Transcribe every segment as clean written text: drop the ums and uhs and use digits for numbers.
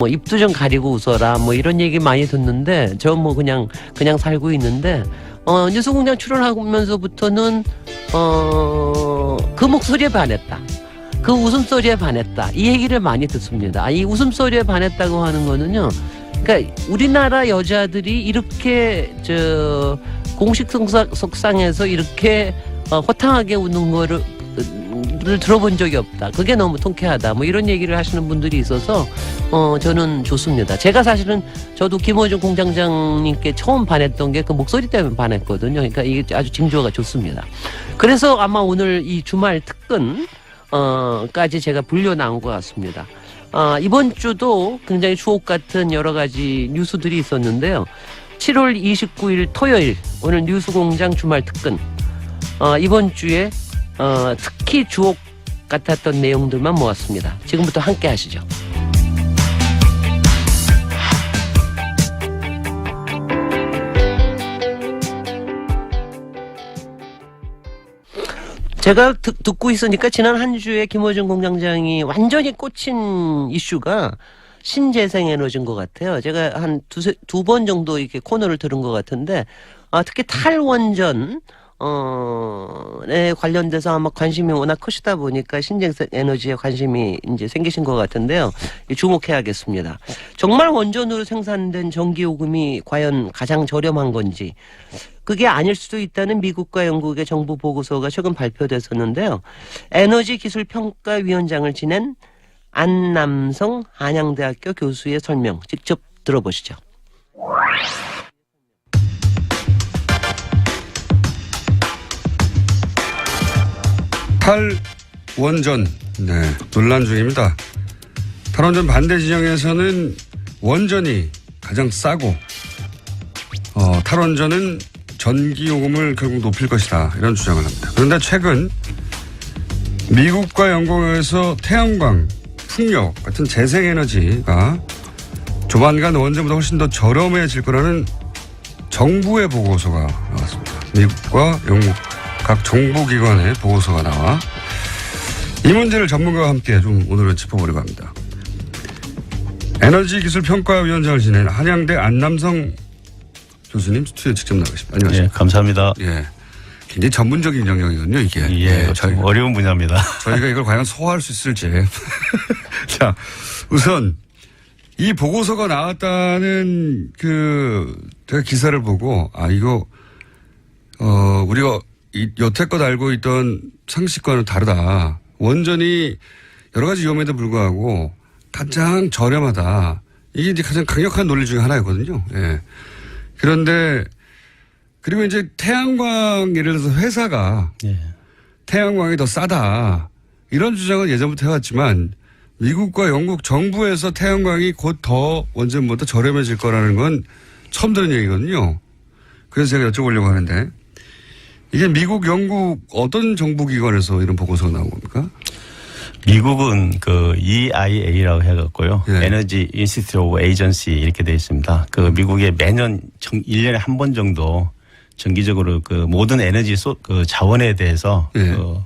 뭐 입도 좀 가리고 웃어라 뭐 이런 얘기 많이 듣는데 저 뭐 그냥 살고 있는데 뉴스공장 출연하면서부터는 그 목소리에 반했다. 그 웃음소리에 반했다. 이 얘기를 많이 듣습니다. 이 웃음소리에 반했다고 하는 거는요. 그러니까 우리나라 여자들이 이렇게 공식 속상에서 이렇게 호탕하게 웃는 거를 들어본 적이 없다. 그게 너무 통쾌하다. 뭐 이런 얘기를 하시는 분들이 있어서 저는 좋습니다. 제가 사실은 저도 김어준 공장장님께 처음 반했던 게 그 목소리 때문에 반했거든요. 그러니까 이게 아주 징조가 좋습니다. 그래서 아마 오늘 이 주말 특근 까지 제가 불려 나온 것 같습니다. 이번 주도 굉장히 주옥 같은 여러 가지 뉴스들이 있었는데요. 7월 29일 토요일 오늘 뉴스공장 주말 특근 이번 주에 특히 주옥 같았던 내용들만 모았습니다. 지금부터 함께 하시죠. 제가 듣고 있으니까 지난 한 주에 김어준 공장장이 완전히 꽂힌 이슈가 신재생에너지인 것 같아요. 제가 한 두 번 정도 이렇게 코너를 들은 것 같은데, 특히 탈원전, 에 관련돼서 아마 관심이 워낙 크시다 보니까 신재생에너지에 관심이 이제 생기신 것 같은데요. 주목해야겠습니다. 정말 원전으로 생산된 전기요금이 과연 가장 저렴한 건지, 그게 아닐 수도 있다는 미국과 영국의 정부 보고서가 최근 발표됐었는데요. 에너지기술평가위원장을 지낸 안남성 한양대학교 교수의 설명 직접 들어보시죠. 탈원전 논란 중입니다. 탈원전 반대 진영에서는 원전이 가장 싸고 탈원전은 전기요금을 결국 높일 것이다 이런 주장을 합니다. 그런데 최근 미국과 영국에서 태양광, 풍력 같은 재생에너지가 조만간 원전보다 훨씬 더 저렴해질 거라는 정부의 보고서가 나왔습니다. 미국과 영국 각 정보기관의 보고서가 나와 이 문제를 전문가와 함께 좀 오늘은 짚어보려고 합니다. 에너지기술평가위원장을 지낸 한양대 안남성 교수님 스튜디오에 직접 나가십니다. 안녕하세요. 예, 감사합니다. 예, 굉장히 전문적인 영역이거든요, 이게. 예, 좀 어려운 분야입니다. 저희가 이걸 과연 소화할 수 있을지. 자, 우선 이 보고서가 나왔다는 제가 기사를 보고 이거 우리가 여태껏 알고 있던 상식과는 다르다. 원전이 여러 가지 위험에도 불구하고 가장 저렴하다. 이게 이제 가장 강력한 논리 중에 하나였거든요. 예. 그런데 그리고 이제 태양광 예를 들어서 회사가 태양광이 더 싸다. 이런 주장은 예전부터 해왔지만 미국과 영국 정부에서 태양광이 곧 더 원전보다 저렴해질 거라는 건 처음 들은 얘기거든요. 그래서 제가 여쭤보려고 하는데 이게 미국, 영국 어떤 정부기관에서 이런 보고서가 나온 겁니까? 미국은 그 EIA라고 해갖고요. 예. 에너지 인스티튜트 오브 에이전시 이렇게 되어 있습니다. 그 미국에 매년 1년에 한 번 정도 정기적으로 그 모든 에너지 그 자원에 대해서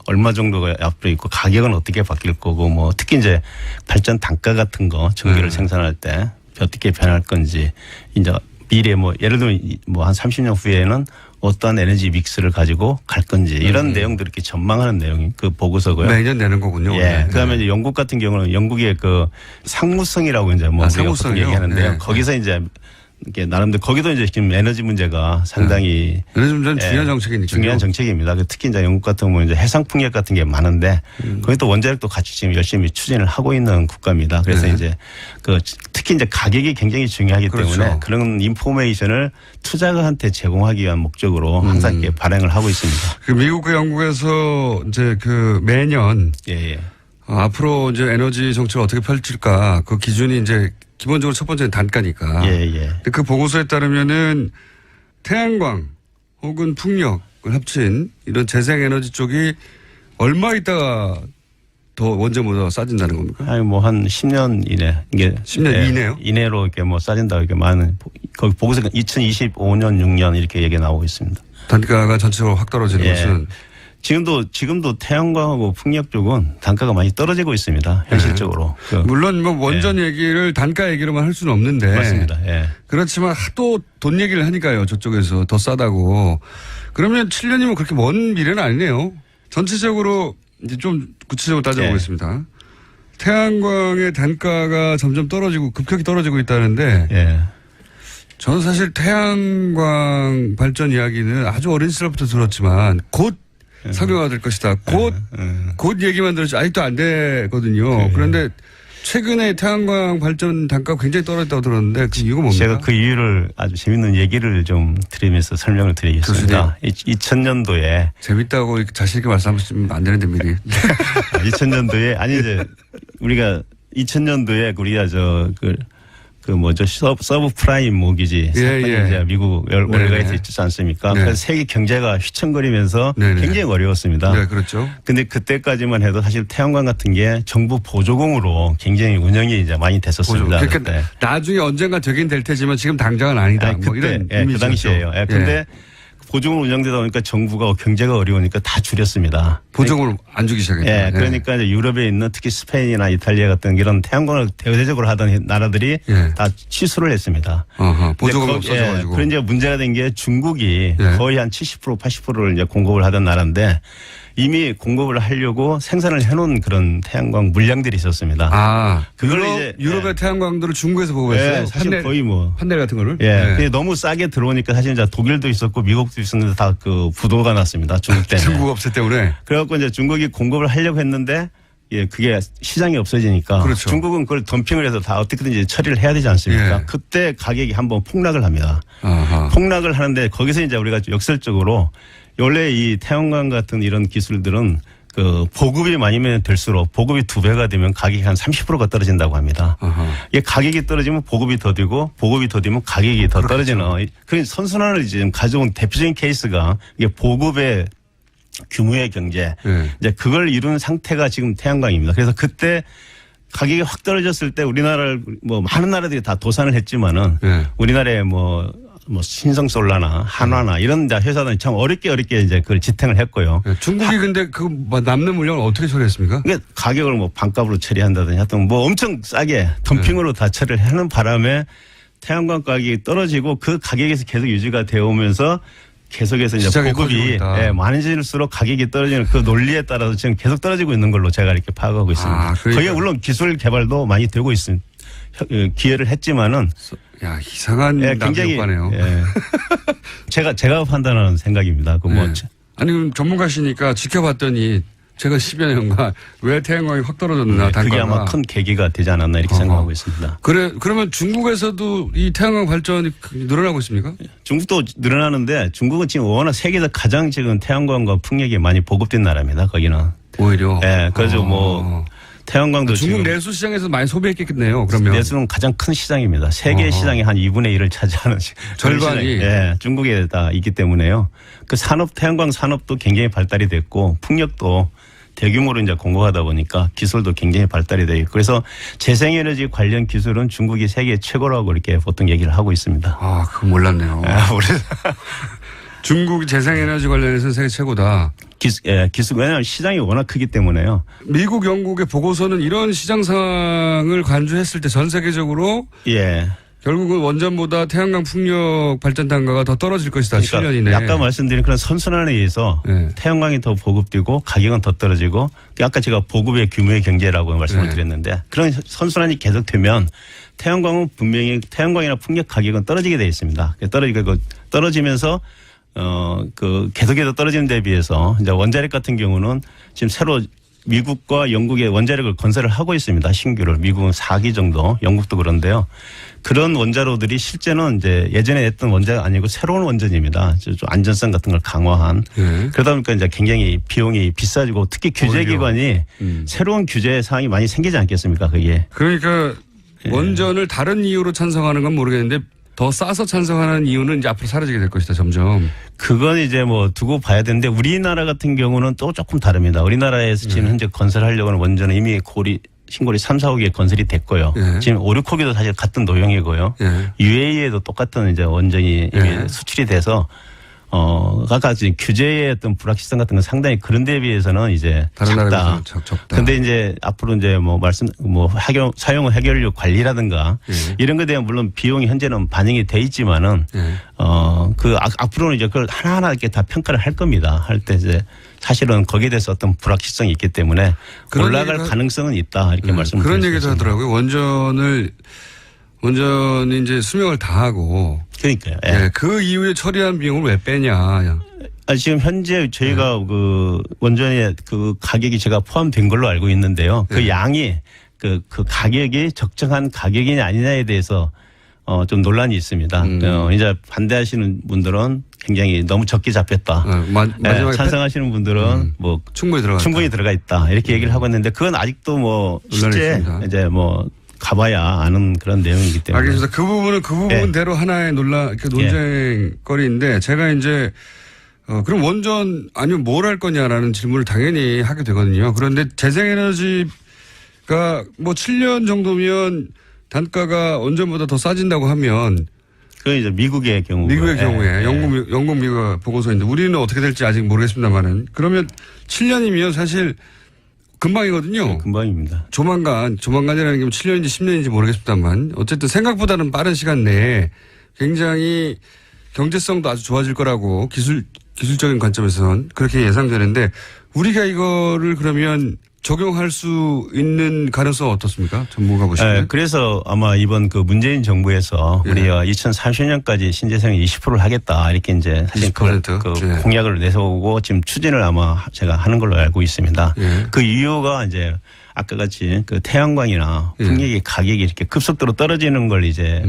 얼마 정도가 앞으로 있고 가격은 어떻게 바뀔 거고 뭐 특히 이제 발전 단가 같은 거 전기를 생산할 때 어떻게 변할 건지 이제 미래 뭐 예를 들면 뭐 한 30년 후에는 어떠한 에너지 믹스를 가지고 갈 건지 이런 내용들을 이렇게 전망하는 내용이 그 보고서고요. 매년 내는 거군요. 예. 그다음에 이제 영국 같은 경우는 영국의 그 상무성이라고 이제 뭐 상무성이요? 얘기하는데요. 네. 거기서 이제 이게 나름대로 거기도 이제 지금 에너지 문제가 상당히 에너지 문제는 중요한 정책이니까. 중요한 정책입니다. 특히 이제 영국 같은 경우는 이제 해상 풍력 같은 게 많은데 거기 또 원자력도 같이 지금 열심히 추진을 하고 있는 국가입니다. 그래서 이제 특히 이제 가격이 굉장히 중요하기 때문에 그런 인포메이션을 투자가한테 제공하기 위한 목적으로 항상 이렇게 발행을 하고 있습니다. 그 미국과 영국에서 이제 매년 앞으로 이제 에너지 정책을 어떻게 펼칠까 그 기준이 이제 기본적으로 첫 번째는 단가니까. 근데 그 보고서에 따르면은 태양광 혹은 풍력을 합친 이런 재생에너지 쪽이 얼마 있다가 더 원전보다 싸진다는 겁니까? 아니 뭐 한 10년 이내 이게 10년 이내요? 이내로 이렇게 뭐 싸진다 이렇게 많은 거기 보고서 2025년 6년 이렇게 얘기 나오고 있습니다. 단가가 전체적으로 확 떨어지는 것은 지금도 태양광하고 풍력 쪽은 단가가 많이 떨어지고 있습니다. 현실적으로. 물론 뭐 원전 얘기를 단가 얘기로만 할 수는 없는데. 맞습니다. 예. 그렇지만 하도 돈 얘기를 하니까요. 저쪽에서 더 싸다고. 그러면 7년이면 그렇게 먼 미래는 아니네요. 전체적으로 이제 좀 구체적으로 따져보겠습니다. 태양광의 단가가 점점 떨어지고 급격히 떨어지고 있다는데. 예. 저는 사실 태양광 발전 이야기는 아주 어린 시절부터 들었지만 곧 상용화될 것이다. 곧 얘기만 들었지 아직도 안 되거든요. 그런데 최근에 태양광 발전 단가가 굉장히 떨어졌다고 들었는데 그 이유가 뭡니까? 제가 그 이유를 아주 재밌는 얘기를 좀 드리면서 설명을 드리겠습니다. 2000년도에 재밌다고 자신 있게 말씀하시면 안 되는데 미리. 2000년도에 아니 이제 우리가 2000년도에 우리가 서브 프라임 모기지 사건이 이제 미국 월가에서 있지 않습니까? 네. 그래서 세계 경제가 휘청거리면서 굉장히 어려웠습니다. 네, 그렇죠. 근데 그때까지만 해도 사실 태양광 같은 게 정부 보조공으로 굉장히 운영이 이제 많이 됐었습니다. 그러니까 네. 나중에 언젠가 되긴 될 테지만 지금 당장은 아니다. 아니, 뭐 그때, 이런 예, 그 당시에요. 예, 근데 보조금으로 운영되다 보니까 정부가 경제가 어려우니까 다 줄였습니다. 보조금을 안 주기 시작했죠. 예, 그러니까 이제 유럽에 있는 특히 스페인이나 이탈리아 같은 이런 태양광을 대대적으로 하던 나라들이 다 취소를 했습니다. 보조금이 없어져가지고. 그런 이제 문제가 된 게 중국이 거의 한 70% 80%를 이제 공급을 하던 나라인데 이미 공급을 하려고 생산을 해놓은 그런 태양광 물량들이 있었습니다. 그걸 이제 유럽의 태양광들을 중국에서 보고했어요. 사실 거의 뭐 판넬 같은 거를. 근데 너무 싸게 들어오니까 사실 이제 독일도 있었고 미국도 있었는데 다 그 부도가 났습니다. 중국 때문에. 중국 업체 때문에. 그래갖고 이제 중국이 공급을 하려고 했는데 그게 시장이 없어지니까 그렇죠. 중국은 그걸 덤핑을 해서 다 어떻게든지 처리를 해야 되지 않습니까? 그때 가격이 한번 폭락을 합니다. 폭락을 하는데 거기서 이제 우리가 역설적으로 원래 이 태양광 같은 이런 기술들은 그 보급이 많이면 될수록 보급이 2배가 되면 가격이 한 30%가 떨어진다고 합니다. 이게 가격이 떨어지면 보급이 더디고 보급이 더디면 가격이 더 떨어지는 그 선순환을 지금 가져온 대표적인 케이스가 이게 보급의 규모의 경제 이제 그걸 이룬 상태가 지금 태양광입니다. 그래서 그때 가격이 확 떨어졌을 때 우리나라를 뭐 많은 나라들이 다 도산을 했지만은 우리나라에 뭐 신성솔라나 한화나 이런 회사들은 참 어렵게 이제 그걸 지탱을 했고요. 중국이 근데 그 남는 물량을 어떻게 처리했습니까? 그러니까 가격을 뭐 반값으로 처리한다든지 하여튼 뭐 엄청 싸게 덤핑으로 다 처리를 하는 바람에 태양광 가격이 떨어지고 그 가격에서 계속 유지가 되어 오면서 계속해서 이제 보급이 많아질수록 가격이 떨어지는 그 논리에 따라서 지금 계속 떨어지고 있는 걸로 제가 이렇게 파악하고 있습니다. 거기에 물론 기술 개발도 많이 되고 있습니다. 기여를 했지만은 이상한 굉장히 효과네요. 제가 판단하는 생각입니다. 아니 그럼 전문가시니까 지켜봤더니 제가 10여 년간 왜 태양광이 확 떨어졌나 단가가. 그게 아마 큰 계기가 되지 않았나 이렇게 생각하고 있습니다. 그러면 중국에서도 이 태양광 발전이 늘어나고 있습니까? 중국도 늘어나는데 중국은 지금 워낙 세계에서 가장 지금 태양광과 풍력이 많이 보급된 나라입니다. 거기는. 오히려. 그래서 태양광도 중국 내수 시장에서 많이 소비했겠네요. 그러면 내수는 가장 큰 시장입니다. 세계 시장의 한 2분의 1을 차지하는 절반이 중국에 다 있기 때문에요. 그 태양광 산업도 굉장히 발달이 됐고 풍력도 대규모로 이제 공급하다 보니까 기술도 굉장히 발달이 되어 있고 그래서 재생에너지 관련 기술은 중국이 세계 최고라고 이렇게 보통 얘기를 하고 있습니다. 그거 몰랐네요. 중국이 재생에너지 관련해서 세계 최고다. 기술, 왜냐하면 시장이 워낙 크기 때문에요. 미국, 영국의 보고서는 이런 시장 상황을 간주했을 때 전 세계적으로 결국은 원전보다 태양광 풍력 발전 단가가 더 떨어질 것이다. 그러니까 7년 이내에. 아까 말씀드린 그런 선순환에 의해서 태양광이 더 보급되고 가격은 더 떨어지고 아까 제가 보급의 규모의 경제라고 말씀을 드렸는데 그런 선순환이 계속되면 태양광은 분명히 태양광이나 풍력 가격은 떨어지게 되어 있습니다. 떨어지면서 계속해서 떨어지는 데 비해서 이제 원자력 같은 경우는 지금 새로 미국과 영국의 원자력을 건설을 하고 있습니다. 신규를. 미국은 4기 정도, 영국도 그런데요. 그런 원자로들이 실제는 이제 예전에 했던 원자가 아니고 새로운 원전입니다. 좀 안전성 같은 걸 강화한. 그러다 보니까 이제 굉장히 비용이 비싸지고 특히 규제기관이 새로운 규제 사항이 많이 생기지 않겠습니까? 그게. 그러니까 원전을 다른 이유로 찬성하는 건 모르겠는데 더 싸서 찬성하는 이유는 이제 앞으로 사라지게 될 것이다, 점점. 그건 이제 두고 봐야 되는데 우리나라 같은 경우는 또 조금 다릅니다. 우리나라에서 지금 현재 건설하려고 하는 원전은 이미 신고리 3, 4호기에 건설이 됐고요. 지금 5, 6호기도 사실 같은 노형이고요. UAE에도 똑같은 이제 원전이 이미 수출이 돼서 아까 지금 규제의 어떤 불확실성 같은 건 상당히 그런 데에 비해서는 이제 다른 작다. 나라에서 적다. 근데 이제 앞으로 이제 사용 해결료 관리라든가 이런 것에 대한 물론 비용이 현재는 반영이 돼 있지만은 앞으로는 이제 그걸 하나하나 이렇게 다 평가를 할 겁니다. 할 때 이제 사실은 거기에 대해서 어떤 불확실성이 있기 때문에 올라갈 가능성은 있다 이렇게 말씀을 그런 드릴 수 얘기도 있습니다. 하더라고요. 원전이 이제 수명을 다하고. 그러니까요. 예. 네, 그 이후에 처리한 비용을 왜 빼냐. 지금 현재 저희가 그 원전의 그 가격이 제가 포함된 걸로 알고 있는데요. 그 양이 그 가격이 적정한 가격이냐 아니냐에 대해서 좀 논란이 있습니다. 이제 반대하시는 분들은 굉장히 너무 적게 잡혔다. 마지막에 찬성하시는 분들은 뭐 충분히 들어가 있다. 이렇게 얘기를 하고 있는데 그건 아직도 뭐 실제 있습니다. 이제 뭐 가봐야 아는 그런 내용이기 때문에. 알겠습니다. 그 부분은 그 부분대로 하나의 논쟁거리인데 제가 이제 그럼 원전 아니면 뭘 할 거냐라는 질문을 당연히 하게 되거든요. 그런데 재생에너지가 뭐 7년 정도면 단가가 원전보다 더 싸진다고 하면 그건 이제 미국의 경우. 경우에 영국 미국 보고서인데 우리는 어떻게 될지 아직 모르겠습니다만은 그러면 7년이면 사실 금방이거든요. 금방입니다. 조만간이라는 게 7년인지 10년인지 모르겠습니다만 어쨌든 생각보다는 빠른 시간 내에 굉장히 경제성도 아주 좋아질 거라고 기술적인 관점에서는 그렇게 예상되는데 우리가 이거를 그러면 적용할 수 있는 가능성은 어떻습니까? 전문가 보시면. 그래서 아마 이번 그 문재인 정부에서 우리가 2030년까지 신재생을 20%를 하겠다 이렇게 이제 사실 그 공약을 내세우고 지금 추진을 아마 제가 하는 걸로 알고 있습니다. 그 이유가 이제 아까 같이 그 태양광이나 풍력의 가격이 이렇게 급속도로 떨어지는 걸 이제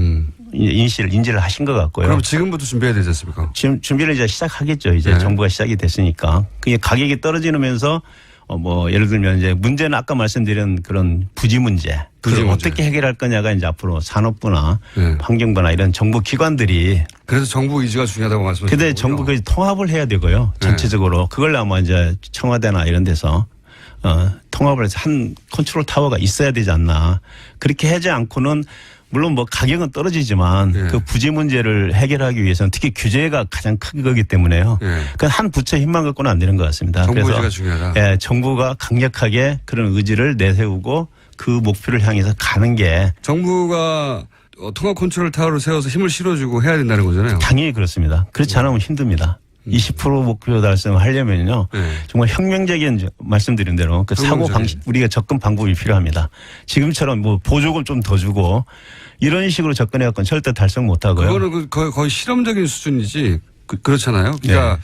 인지를 하신 것 같고요. 그럼 지금부터 준비해야 되지 않습니까? 지금 준비를 이제 시작하겠죠. 이제 정부가 시작이 됐으니까. 그게 가격이 떨어지면서 뭐 예를 들면 이제 문제는 아까 말씀드린 그런 부지 문제. 그걸 어떻게 해결할 거냐가 이제 앞으로 산업부나 환경부나 이런 정부 기관들이. 그래서 정부 의지가 중요하다고 말씀하셨죠. 근데 정부가 통합을 해야 되고요. 전체적으로. 그걸 아마 이제 청와대나 이런 데서 통합을 해서 한 컨트롤 타워가 있어야 되지 않나. 그렇게 하지 않고는 물론 뭐 가격은 떨어지지만 그 부지 문제를 해결하기 위해서는 특히 규제가 가장 큰 거기 때문에요. 그 한 부처의 힘만 갖고는 안 되는 것 같습니다. 정부 그래서 의지가 중요하다. 정부가 강력하게 그런 의지를 내세우고 그 목표를 향해서 가는 게 정부가 통합 컨트롤 타워를 세워서 힘을 실어주고 해야 된다는 거잖아요. 당연히 그렇습니다. 그렇지 않으면 힘듭니다. 20% 목표 달성을 하려면요. 정말 혁명적인 말씀드린 대로 그 사고 방식 우리가 접근 방법이 필요합니다. 지금처럼 뭐 보조금 좀 더 주고 이런 식으로 접근해갖고는 절대 달성 못하고요. 그거는 거의 실험적인 수준이지 그렇잖아요. 그러니까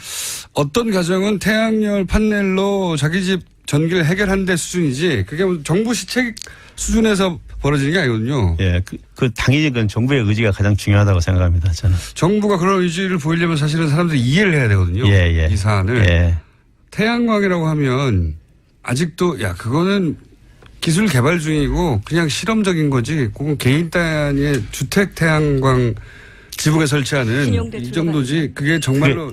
어떤 가정은 태양열 판넬로 자기 집 전기를 해결하는 데 수준이지 그게 정부 시책 수준에서 벌어지는 게 아니거든요. 그 당연히 그건 정부의 의지가 가장 중요하다고 생각합니다. 저는. 정부가 그런 의지를 보이려면 사실은 사람들이 이해를 해야 되거든요. 이 사안을. 태양광이라고 하면 아직도 그거는 기술 개발 중이고 그냥 실험적인 거지. 그건 개인 단위의 주택 태양광 지붕에 설치하는 이 정도지. 그게 정말로.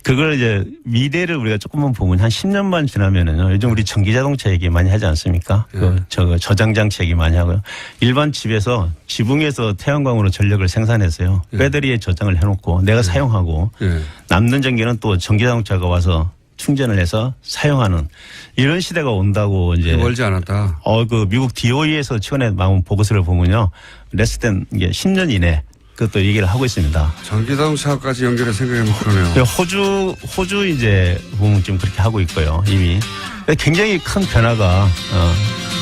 그걸 이제 미래를 우리가 조금만 보면 한 10년만 지나면은요. 요즘 우리 전기자동차 얘기 많이 하지 않습니까? 저장장치 얘기 많이 하고요. 일반 집에서 지붕에서 태양광으로 전력을 생산해서요. 배터리에 저장을 해놓고 내가 사용하고 남는 전기는 또 전기자동차가 와서 충전을 해서 사용하는 이런 시대가 온다고 이제 멀지 않았다. 그 미국 DOE에서 최근에 나온 보고서를 보면요. 레스된 이게 10년 이내. 그것도 얘기를 하고 있습니다. 전기자동차까지 연결해서 생각해보면 그러네요. 호주 이제 보면 지금 그렇게 하고 있고요. 이미. 굉장히 큰 변화가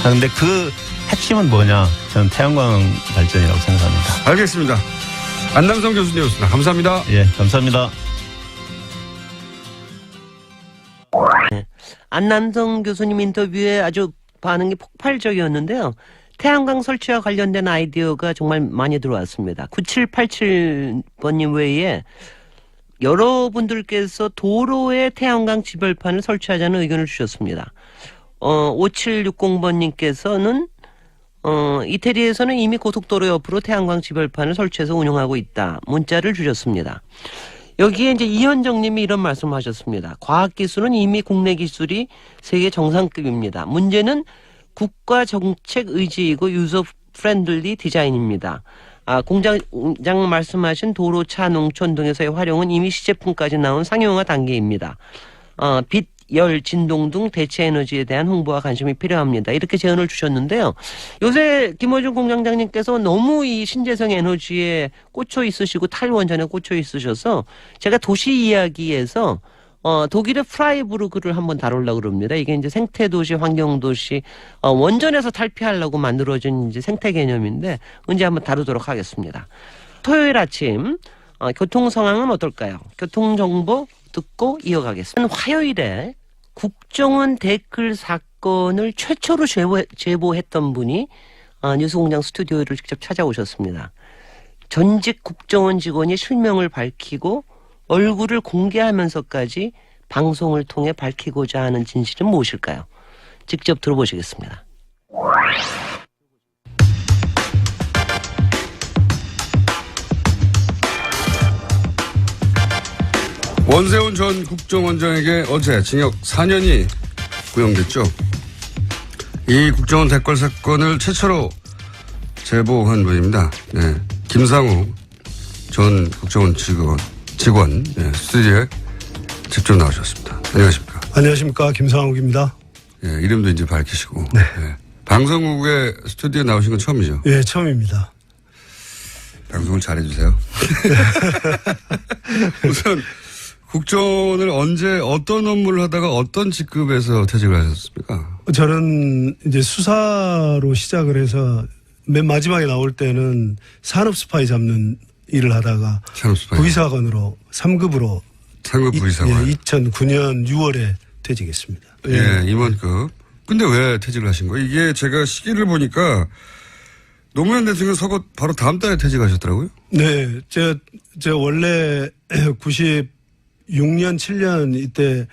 하는데 그 핵심은 뭐냐? 저는 태양광 발전이라고 생각합니다. 알겠습니다. 안남성 교수님이었습니다. 감사합니다. 감사합니다. 안남성 교수님 인터뷰에 아주 반응이 폭발적이었는데요. 태양광 설치와 관련된 아이디어가 정말 많이 들어왔습니다. 9787번님 외에 여러분들께서 도로에 태양광 지별판을 설치하자는 의견을 주셨습니다. 5760번님께서는 이태리에서는 이미 고속도로 옆으로 태양광 지별판을 설치해서 운영하고 있다. 문자를 주셨습니다. 여기에 이제 이현정 님이 이런 말씀을 하셨습니다. 과학기술은 이미 국내 기술이 세계 정상급입니다. 문제는 국가 정책 의지이고 유저 프렌들리 디자인입니다. 공장장 말씀하신 도로차, 농촌 등에서의 활용은 이미 시제품까지 나온 상용화 단계입니다. 빛, 열, 진동 등 대체 에너지에 대한 홍보와 관심이 필요합니다. 이렇게 제언을 주셨는데요. 요새 김어준 공장장님께서 너무 이 신재생 에너지에 꽂혀 있으시고 탈원전에 꽂혀 있으셔서 제가 도시 이야기에서 독일의 프라이부르크를 한번 다루려고 그럽니다. 이게 이제 생태도시, 환경도시, 원전에서 탈피하려고 만들어진 이제 생태 개념인데 언제 한번 다루도록 하겠습니다. 토요일 아침, 교통 상황은 어떨까요? 교통정보 듣고 이어가겠습니다. 화요일에 국정원 댓글 사건을 최초로 제보했던 분이 뉴스공장 스튜디오를 직접 찾아오셨습니다. 전직 국정원 직원이 실명을 밝히고 얼굴을 공개하면서까지 방송을 통해 밝히고자 하는 진실은 무엇일까요? 직접 들어보시겠습니다. 원세훈 전 국정원장에게 어제 징역 4년이 구형됐죠. 이 국정원 댓글 사건을 최초로 제보한 분입니다. 네, 김상우 전 국정원 직원 네, 스튜디오에 직접 나오셨습니다. 안녕하십니까? 안녕하십니까? 김상욱입니다. 네, 이름도 이제 밝히시고. 네. 네. 방송국에 스튜디오에 나오신 건 처음이죠? 예, 처음입니다. 방송을 잘해주세요. 우선 국정원을 언제 어떤 업무를 하다가 어떤 직급에서 퇴직을 하셨습니까? 저는 이제 수사로 시작을 해서 맨 마지막에 나올 때는 산업 스파이 잡는 일을 하다가 부의사관으로 3급으로 3급 부의사관. 예, 2009년 6월에 퇴직했습니다. 예, 임원급. 근데 왜 퇴직을 하신 거예요? 이게 제가 시기를 보니까 노무현 대통령 서거 바로 다음 달에 퇴직하셨더라고요. 네, 제가 원래 96년, 7년 이때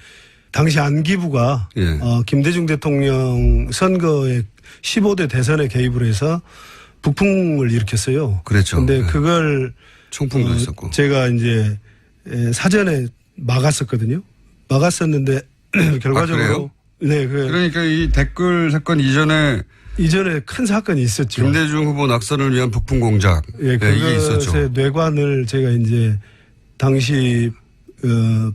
당시 안기부가 예. 김대중 대통령 선거에 15대 대선에 개입을 해서 북풍을 일으켰어요. 그랬죠. 근데 네. 그걸 총풍도 있었고 제가 이제 사전에 막았었거든요. 막았었는데 결과적으로 네, 그러니까 이 댓글 사건 이전에 큰 사건이 있었죠. 김대중 후보 낙선을 위한 북풍 공작. 예, 네, 이게 있었죠. 그것의 뇌관을 제가 이제 당시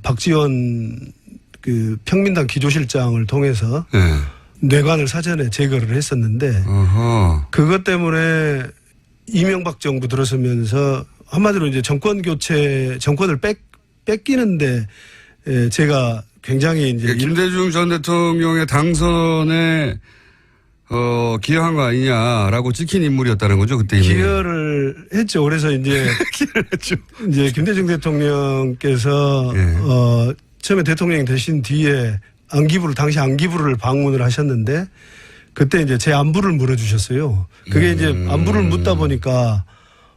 박지원 그 평민당 기조실장을 통해서 네. 뇌관을 사전에 제거를 했었는데 어허. 그것 때문에 이명박 정부 들어서면서 한마디로 이제 정권 교체, 정권을 뺏기는데 제가 굉장히 이제 김대중 전 대통령의 당선에 기여한 거 아니냐라고 찍힌 인물이었다는 거죠, 그때 이미. 기여를 했죠. 그래서 이제 기여를 했죠. 이제 김대중 대통령께서 예. 처음에 대통령이 되신 뒤에 당시 안기부를 방문을 하셨는데 그때 이제 제 안부를 물어주셨어요. 그게 이제 안부를 묻다 보니까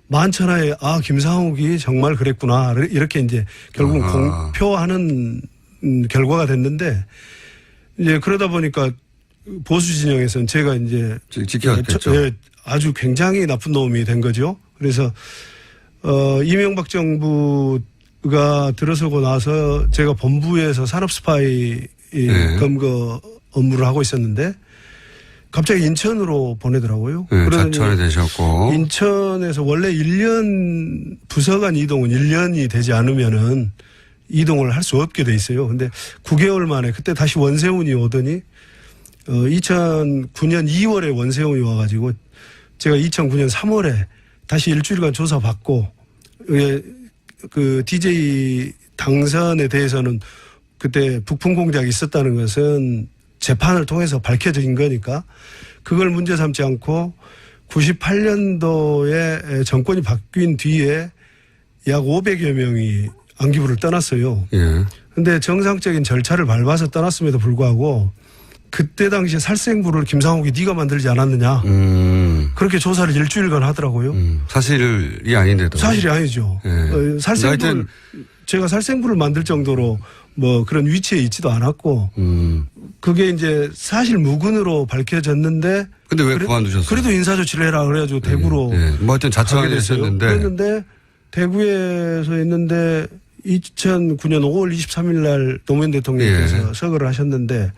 만천하에 김상욱이 정말 그랬구나 이렇게 이제 결국 공표하는 결과가 됐는데 이제 그러다 보니까 보수 진영에서는 제가 이제 지켜왔겠죠. 아주 굉장히 나쁜 놈이 된 거죠. 그래서 이명박 정부가 들어서고 나서 제가 본부에서 산업 스파이 검거 업무를 하고 있었는데 갑자기 인천으로 보내더라고요. 네, 자천이 되셨고. 인천에서 원래 1년 부서간 이동은 1년이 되지 않으면은 이동을 할 수 없게 돼 있어요. 근데 9개월 만에 그때 다시 원세훈이 오더니 2009년 2월에 원세훈이 와가지고 제가 2009년 3월에 다시 일주일간 조사받고 그 DJ 당선에 대해서는 그때 북풍 공작이 있었다는 것은 재판을 통해서 밝혀진 거니까 그걸 문제 삼지 않고 98년도에 정권이 바뀐 뒤에 약 500여 명이 안기부를 떠났어요. 그런데 예. 정상적인 절차를 밟아서 떠났음에도 불구하고 그때 당시에 살생부를 김상욱이 네가 만들지 않았느냐. 그렇게 조사를 일주일간 하더라고요. 사실이 아닌데도. 사실이 아니죠. 예. 살생부를 제가 살생부를 만들 정도로 뭐 그런 위치에 있지도 않았고 그게 이제 사실 무근으로 밝혀졌는데 근데 왜 그만두셨어요? 그래도 인사조치를 해라 그래가지고 대구로 뭐 하여튼 자청하게 됐었는데 그랬는데 대구에서 했는데 2009년 5월 23일 날 노무현 대통령께서 서거를 하셨는데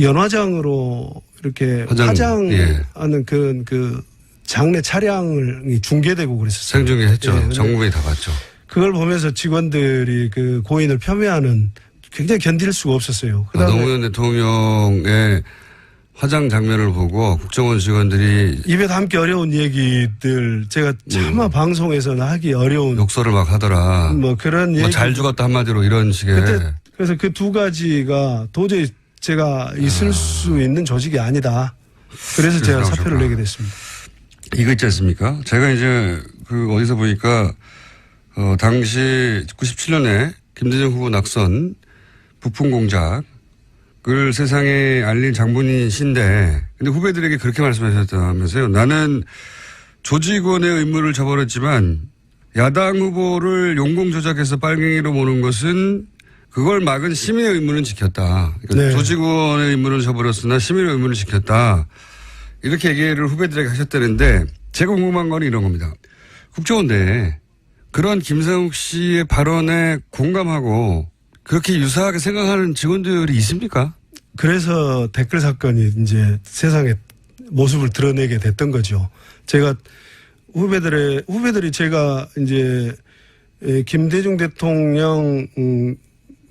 연화장으로 이렇게 화장하는 그 장례 차량이 중계되고 그랬었어요. 생중계했죠. 예, 전국이 다 봤죠. 그걸 보면서 직원들이 그 고인을 폄훼하는 굉장히 견딜 수가 없었어요. 노무현 대통령의 화장 장면을 보고 국정원 직원들이 입에 담기 어려운 얘기들 제가 차마 방송에서는 하기 어려운 욕설을 막 하더라. 뭐 그런 얘기. 잘 죽었다 한마디로 이런 식의. 그래서 그 두 가지가 도저히 제가 있을 수 있는 조직이 아니다. 그래서 제가 사표를 내게 됐습니다. 이거 있지 않습니까? 제가 이제 그 어디서 보니까 당시 97년에 김대중 후보 낙선 부품 공작을 세상에 알린 장본인신데 근데 후배들에게 그렇게 말씀하셨다면서요. 나는 조직원의 의무를 저버렸지만 야당 후보를 용공 조작해서 빨갱이로 모는 것은 그걸 막은 시민의 의무는 지켰다. 그러니까 네. 조직원의 의무를 저버렸으나 시민의 의무를 지켰다. 이렇게 얘기를 후배들에게 하셨다는데 제가 궁금한 건 이런 겁니다. 국정원 내에 그런 김상욱 씨의 발언에 공감하고 그렇게 유사하게 생각하는 직원들이 있습니까? 그래서 댓글 사건이 이제 세상에 모습을 드러내게 됐던 거죠. 제가 후배들이 제가 이제 김대중 대통령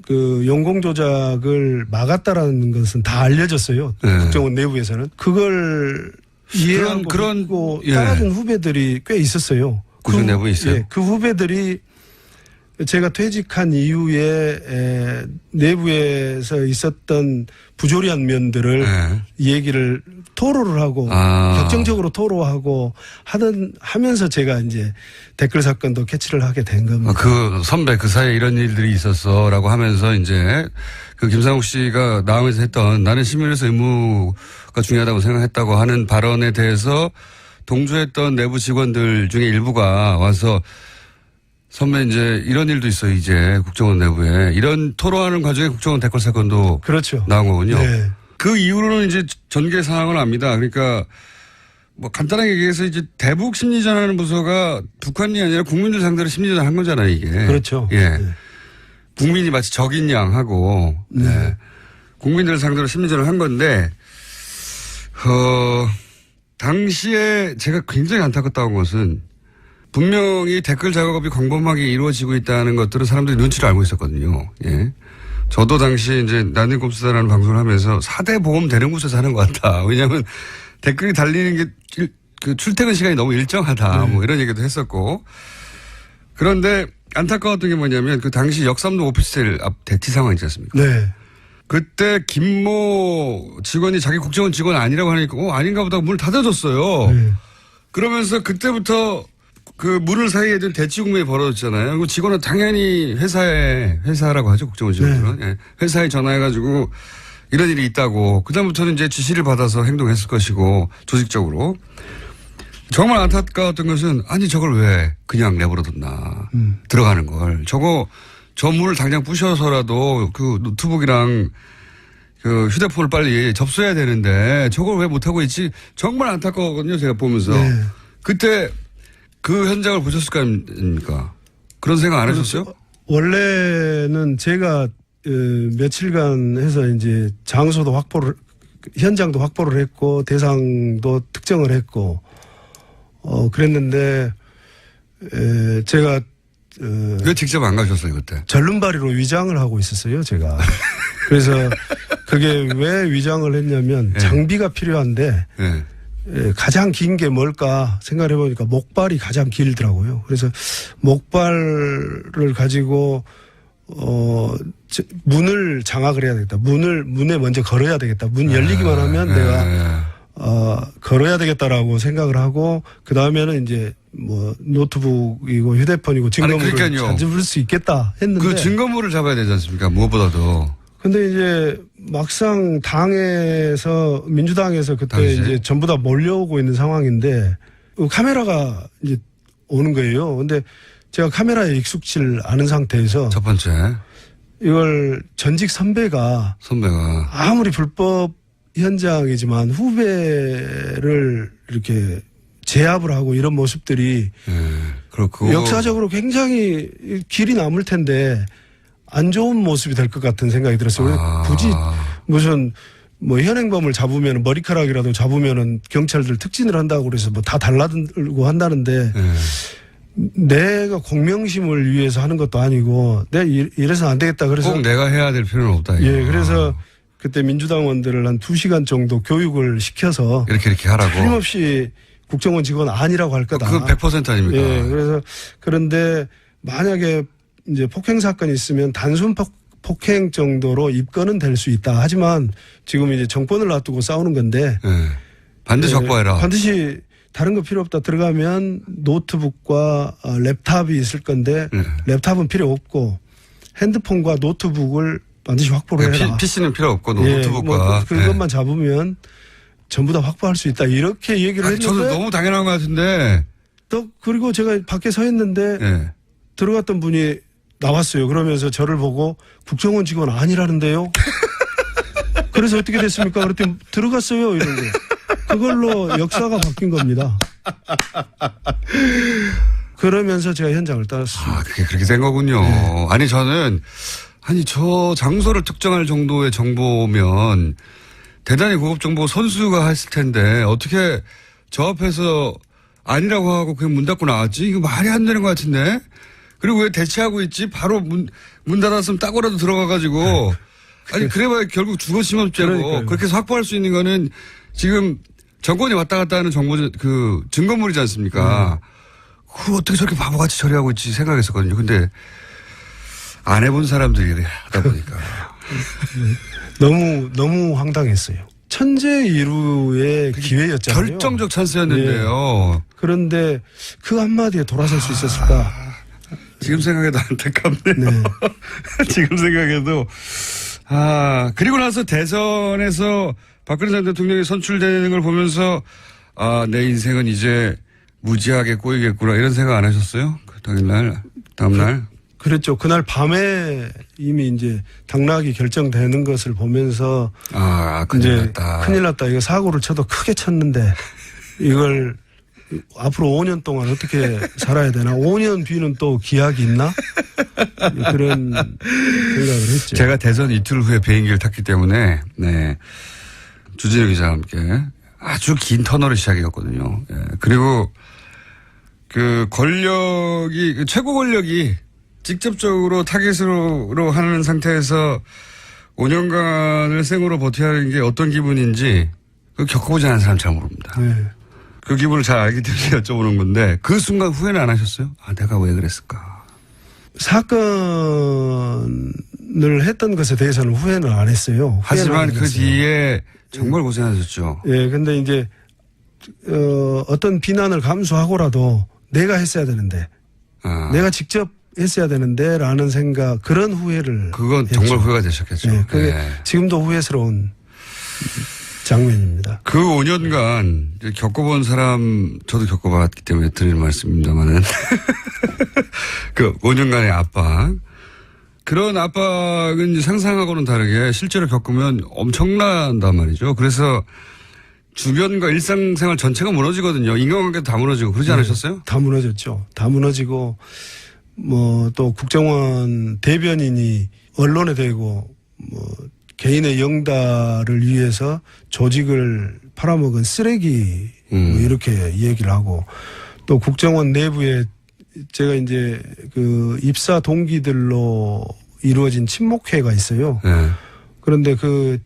그 용공 조작을 막았다라는 것은 다 알려졌어요. 네. 국정원 내부에서는 그걸 이해하고 그런 따라준 후배들이 꽤 있었어요. 국정 내부에 있어요. 그 후배들이 제가 퇴직한 이후에 내부에서 있었던 부조리한 면들을 네. 얘기를 토로를 하고 격정적으로 토로하고 하면서 제가 이제 댓글 사건도 캐치를 하게 된 겁니다. 그 선배 그 사이에 이런 일들이 있었어라고 하면서 이제 그 김상욱 씨가 나오면서 했던 나는 시민에서 의무가 중요하다고 생각했다고 하는 발언에 대해서 동조했던 내부 직원들 중에 일부가 와서 선배 이제 이런 일도 있어요. 이제 국정원 내부에 이런 토로하는 과정에 국정원 댓글 사건도 그렇죠. 나온 거군요. 네. 그 이후로는 이제 전개 상황을 압니다. 그러니까 뭐 간단하게 얘기해서 이제 대북 심리전하는 부서가 북한이 아니라 국민들 상대로 심리전 한 거잖아요, 이게. 그렇죠. 예. 네. 국민이 마치 적인 양 하고, 네. 국민들 상대로 심리전을 한 건데, 당시에 제가 굉장히 안타깝다는 것은 분명히 댓글 작업이 광범하게 이루어지고 있다는 것들은 사람들이 눈치를 알고 있었거든요. 예. 저도 당시 이제 나는 꼼수다라는 방송을 하면서 4대 보험 되는 곳에서 하는 것 같다. 왜냐하면 댓글이 달리는 게 그 출퇴근 시간이 너무 일정하다. 뭐 이런 얘기도 했었고. 그런데 안타까웠던 게 뭐냐면 그 당시 역삼동 오피스텔 앞 대티 상황 있지 않습니까? 네. 그때 김모 직원이 자기 국정원 직원 아니라고 하니까 아닌가 보다 문을 닫아줬어요. 네. 그러면서 그때부터 그 문을 사이에 둔 대치국면이 벌어졌잖아요. 그 직원은 당연히 회사라고 하죠. 국정원 직원들은. 네. 회사에 전화해가지고 이런 일이 있다고. 그다음부터는 이제 지시를 받아서 행동했을 것이고 조직적으로. 정말 안타까웠던 것은 아니 저걸 왜 그냥 내버려뒀나. 들어가는 걸. 저 문을 당장 부셔서라도 그 노트북이랑 그 휴대폰을 빨리 접수해야 되는데 저걸 왜 못하고 있지. 정말 안타까웠거든요. 제가 보면서. 네. 그때 그 현장을 보셨을 거 아닙니까? 그런 생각 안 하셨어요? 원래는 제가 며칠간 해서 이제 현장도 확보를 했고 대상도 특정을 했고 그랬는데 제가 왜 직접 안 가셨어요 그때? 절름발이로 위장을 하고 있었어요 제가. 그래서 그게 왜 위장을 했냐면 네. 장비가 필요한데 네. 가장 긴 게 뭘까 생각을 해보니까 목발이 가장 길더라고요. 그래서 목발을 가지고 문을 장악을 해야 되겠다. 문에 먼저 걸어야 되겠다. 문 열리기만 하면 내가 걸어야 되겠다라고 생각을 하고 그 다음에는 이제 뭐 노트북이고 휴대폰이고 증거물을 찾을 수 있겠다 했는데 그 증거물을 잡아야 되지 않습니까? 무엇보다도. 근데 이제 막상 민주당에서 그때 당시에? 이제 전부 다 몰려오고 있는 상황인데 카메라가 이제 오는 거예요. 근데 제가 카메라에 익숙질 않은 상태에서 첫 번째. 이걸 전직 선배가 아무리 불법 현장이지만 후배를 이렇게 제압을 하고 이런 모습들이 역사적으로 굉장히 길이 남을 텐데 안 좋은 모습이 될 것 같은 생각이 들었어요. 굳이 무슨 뭐 현행범을 잡으면 머리카락이라도 잡으면은 경찰들 특진을 한다고 그래서 뭐 다 달라들고 한다는데 내가 공명심을 위해서 하는 것도 아니고 내가 이래서 안 되겠다 그래서 꼭 내가 해야 될 필요는 없다. 이거. 예, 그래서 그때 민주당원들을 한 2시간 정도 교육을 시켜서 이렇게 하라고. 틀림없이 국정원 직원 아니라고 할 거다. 그건 100% 아닙니까? 예, 그래서 그런데 만약에 이제 폭행 사건이 있으면 단순 폭행 정도로 입건은 될 수 있다. 하지만 지금 이제 정권을 놔두고 싸우는 건데 예. 반드시 예, 확보해라. 반드시 다른 거 필요 없다. 들어가면 노트북과 랩탑이 있을 건데 랩탑은 필요 없고 핸드폰과 노트북을 반드시 확보를 해라. PC는 필요 없고 예, 노트북과. 뭐 그것만 잡으면 전부 다 확보할 수 있다. 이렇게 얘기를 했는데 저도 너무 당연한 것 같은데. 또 그리고 제가 밖에 서 있는데 예. 들어갔던 분이 나왔어요. 그러면서 저를 보고 국정원 직원 아니라는데요. 그래서 어떻게 됐습니까? 그랬더니 들어갔어요. 이런 거. 그걸로 역사가 바뀐 겁니다. 그러면서 제가 현장을 따랐습니다. 아, 그게 그렇게 된 거군요. 네. 아니, 저는, 저 장소를 특정할 정도의 정보면 대단히 고급 정보 선수가 했을 텐데 어떻게 저 앞에서 아니라고 하고 그냥 문 닫고 나왔지? 이거 말이 안 되는 것 같은데? 그리고 왜 대치하고 있지? 바로 문 닫았으면 따고라도 들어가가지고. 아니, 그래봐야 결국 주거침입죄고. 그러니까요. 그렇게 해서 확보할 수 있는 거는 지금 정권이 왔다 갔다 하는 증거물이지 않습니까? 그걸 어떻게 저렇게 바보같이 처리하고 있지 생각했었거든요. 근데 안 해본 사람들이 하다 보니까. 너무 황당했어요. 천재이루의 기회였잖아요. 결정적 찬스였는데요. 예. 그런데 그 한마디에 돌아설 수 있었을까? 지금 생각해도 안타깝네요. 네. 지금 생각해도. 그리고 나서 대선에서 박근혜 전 대통령이 선출되는 걸 보면서 내 인생은 이제 무지하게 꼬이겠구나 이런 생각 안 하셨어요? 그 당일날, 다음날? 그랬죠. 그날 밤에 이미 이제 당락이 결정되는 것을 보면서 큰일 났다. 큰일 났다. 이거 사고를 쳐도 크게 쳤는데 이걸 앞으로 5년 동안 어떻게 살아야 되나? 5년 뒤는 또 기약이 있나? 그런 생각을 했죠. 제가 대선 이틀 후에 비행기를 탔기 때문에 주진우 기자와 함께 아주 긴 터널을 시작했거든요. 예. 그리고 그 권력이 최고 권력이 직접적으로 타겟으로 하는 상태에서 5년간을 생으로 버텨야 하는 게 어떤 기분인지 그 겪어보지 않은 사람 잘 모릅니다. 네. 그 기분을 잘 알기 때문에 여쭤보는 건데 그 순간 후회는 안 하셨어요? 내가 왜 그랬을까? 사건을 했던 것에 대해서는 후회는 안 했어요. 하지만 그 뒤에 정말 고생하셨죠. 예, 근데 이제 어떤 비난을 감수하고라도 내가 했어야 되는데 내가 직접 했어야 되는데라는 생각, 그런 후회를 그건 했죠. 정말 후회가 되셨겠죠. 네, 그게 네. 지금도 후회스러운 장면입니다. 그 5년간 겪어본 사람, 저도 겪어봤기 때문에 드리는 말씀입니다만은 그 5년간의 압박, 그런 압박은 상상하고는 다르게 실제로 겪으면 엄청난단 말이죠. 그래서 주변과 일상생활 전체가 무너지거든요. 인간관계도 다 무너지고 그러지 않으셨어요? 다 무너졌죠. 다 무너지고 뭐 또 국정원 대변인이 언론에 대고 뭐 개인의 영달을 위해서 조직을 팔아먹은 쓰레기 뭐 이렇게 얘기를 하고, 또 국정원 내부에 제가 이제 그 입사 동기들로 이루어진 친목회가 있어요. 네. 그런데 그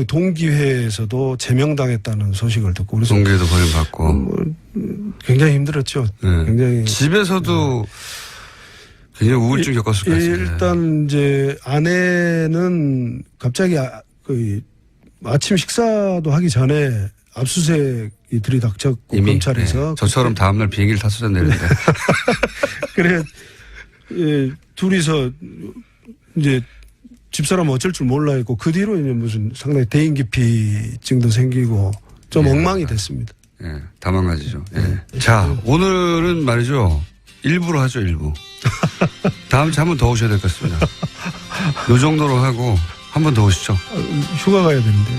동기회에서도 제명당했다는 소식을 듣고 그래서 동기에도 버림받고 굉장히 힘들었죠. 네. 굉장히. 집에서도 굉장히 우울증 겪었을 것 같아요. 일단 이제 아내는 갑자기 아침 식사도 하기 전에 압수수색이 들이닥쳤고 이미 검찰에서. 네. 저처럼 다음날 비행기를 탔어야 되는데. 그래 둘이서 이제 집사람 어쩔 줄 몰라 했고 그 뒤로 이제 무슨 상당히 대인기피증도 생기고 좀 엉망이 됐습니다. 예, 다 망가지죠. 예. 자, 오늘은 말이죠. 일부로 하죠, 일부. 다음 주에 한 번 더 오셔야 될 것 같습니다. 요 정도로 하고 한 번 더 오시죠. 휴가 가야 되는데요.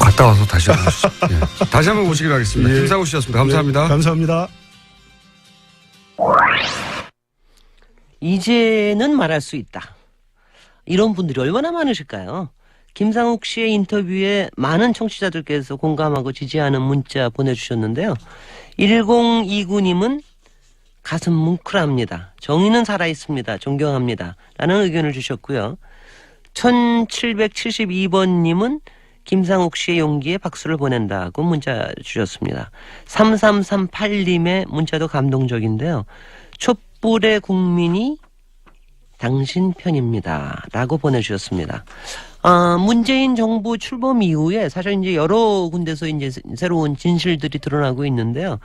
갔다 와서 다시 한번 오시죠. 예. 다시 한번 오시기로 하겠습니다. 예. 김상우 씨였습니다. 감사합니다. 네, 감사합니다. 이제는 말할 수 있다. 이런 분들이 얼마나 많으실까요? 김상욱 씨의 인터뷰에 많은 청취자들께서 공감하고 지지하는 문자 보내주셨는데요. 1029님은 가슴 뭉클합니다. 정의는 살아있습니다. 존경합니다. 라는 의견을 주셨고요. 1772번님은 김상욱 씨의 용기에 박수를 보낸다고 문자 주셨습니다. 3338님의 문자도 감동적인데요. 촛불의 국민이 당신 편입니다. 라고 보내주셨습니다. 문재인 정부 출범 이후에 사실 이제 여러 군데서 이제 새로운 진실들이 드러나고 있는데요.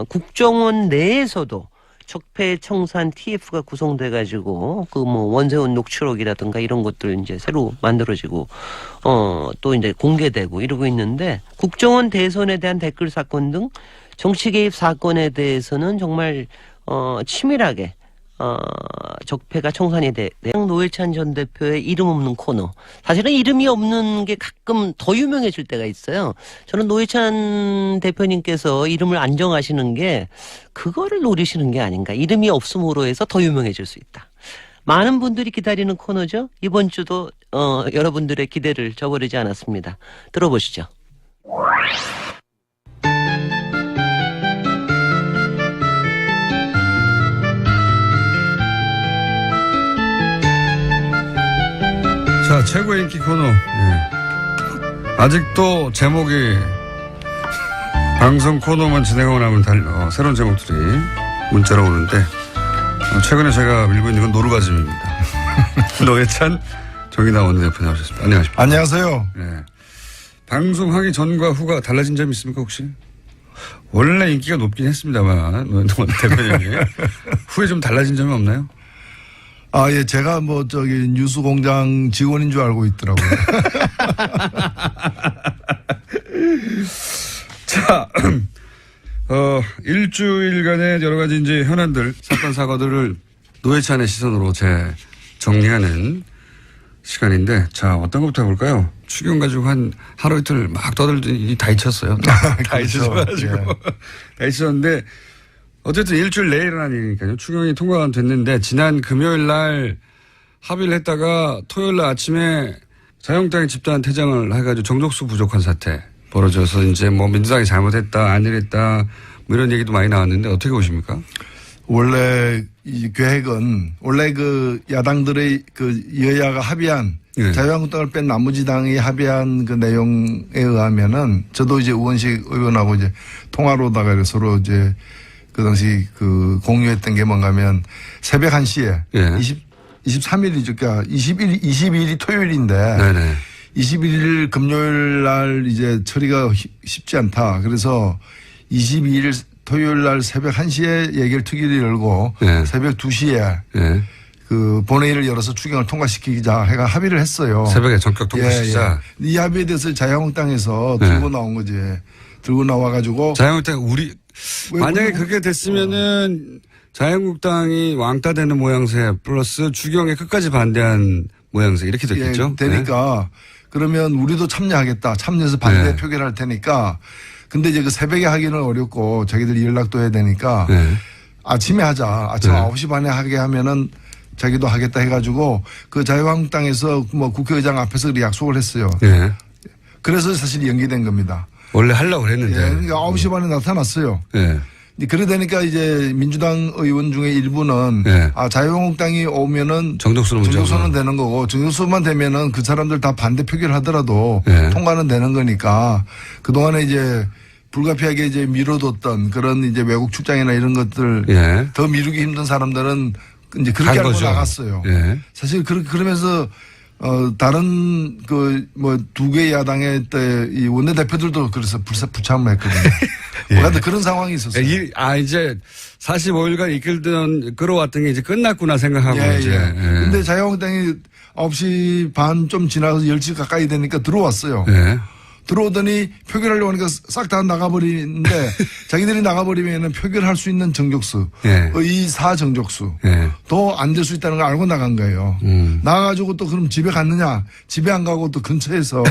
국정원 내에서도 적폐청산 TF가 구성돼가지고 그 뭐 원세훈 녹취록이라든가 이런 것들 이제 새로 만들어지고 또 이제 공개되고 이러고 있는데 국정원 대선에 대한 댓글 사건 등 정치 개입 사건에 대해서는 정말 치밀하게 적폐가 청산이 돼. 노회찬 전 대표의 이름 없는 코너. 사실은 이름이 없는 게 가끔 더 유명해질 때가 있어요. 저는 노회찬 대표님께서 이름을 안 정하시는 게 그거를 노리시는 게 아닌가. 이름이 없음으로 해서 더 유명해질 수 있다. 많은 분들이 기다리는 코너죠. 이번 주도 여러분들의 기대를 저버리지 않았습니다. 들어보시죠. 자, 최고의 인기 코너. 예. 아직도 제목이 방송 코너만 진행하고 나면 새로운 제목들이 문자로 오는데 최근에 제가 밀고 있는 건 노루가즘입니다. 노회찬 정의당 원내대표 나오셨습니다. 안녕하십니까. 안녕하세요. 예. 방송하기 전과 후가 달라진 점이 있습니까 혹시? 원래 인기가 높긴 했습니다만 노회찬 대표님이 후에 좀 달라진 점이 없나요? 예, 제가 뉴스공장 직원인 줄 알고 있더라고요. 자, 일주일간의 여러 가지 이제 현안들, 사건, 사고들을 노회찬의 시선으로 정리하는 시간인데, 자, 어떤 것부터 해볼까요? 추경 가지고 하루 이틀 막 떠들더니 다 잊혔어요. 다 잊혀가지고. 예. 다 잊혔는데, 어쨌든 일주일 내에 일어난 일이니까요. 추경이 통과가 됐는데 지난 금요일 날 합의를 했다가 토요일 날 아침에 자유한국당이 집단 퇴장을 해가지고 정족수 부족한 사태 벌어져서 이제 뭐 민주당이 잘못했다, 안 이랬다 뭐 이런 얘기도 많이 나왔는데 어떻게 보십니까? 원래 이 계획은 원래 그 야당들의 그 여야가 합의한 네. 자유한국당을 뺀 나머지 당이 합의한 그 내용에 의하면은 저도 이제 우원식 의원하고 이제 통화로다가 서로 이제 그 당시 그 공유했던 게 뭔가 하면 새벽 1시에 예. 23일이죠. 그러니까 22일이 토요일인데 네네. 21일 금요일 날 이제 처리가 쉽지 않다. 그래서 22일 토요일 날 새벽 1시에 예결특위를 열고 예. 새벽 2시에 예. 그 본회의를 열어서 추경을 통과시키자 해가 합의를 했어요. 새벽에 전격 통과시키자. 예, 예. 이 합의에 대해서 자유한국당에서 예. 들고 나온 거지. 들고 나와가지고 자유한국당 만약에 그렇게 됐으면은 자유한국당이 왕따 되는 모양새 플러스 추경에 끝까지 반대한 모양새 이렇게 됐겠죠. 예, 되니까 그러면 우리도 참여하겠다. 참여해서 반대 네. 표결할 테니까. 근데 이제 그 새벽에 하기는 어렵고 자기들이 연락도 해야 되니까 네. 아침에 하자. 아침 네. 9시 반에 하게 하면은 자기도 하겠다 해가지고 그 자유한국당에서 뭐 국회의장 앞에서 약속을 했어요. 네. 그래서 사실 연기된 겁니다. 원래 하려고 그랬는데. 예, 그러니까 9시 반에 나타났어요. 네. 그러다니까 이제 민주당 의원 중에 일부는 네. 자유한국당이 오면은 정족수는 되는 거고 정족수만 되면은 그 사람들 다 반대 표결하더라도 네. 통과는 되는 거니까 그동안에 이제 불가피하게 이제 미뤄뒀던 그런 이제 외국 출장이나 이런 것들 예. 더 미루기 힘든 사람들은 이제 그렇게 하고 나갔어요. 예. 사실 그러면서 다른 뭐 두 개 야당의 이 원내대표들도 그래서 불참을 했거든요. 하여튼 그런 상황이 있었어요. 이제 45일간 끌어왔던 게 이제 끝났구나 생각하고 예, 이제. 예. 근데 자유한국당이 9시 반 좀 지나서 10시 가까이 되니까 들어왔어요. 예. 들어오더니 표결하려고 하니까 싹 다 나가버리는데 자기들이 나가버리면은 표결할 수 있는 정족수, 예. 의사 정족수 예. 더 안 될 수 있다는 걸 알고 나간 거예요. 나가가지고 또 그럼 집에 갔느냐? 집에 안 가고 또 근처에서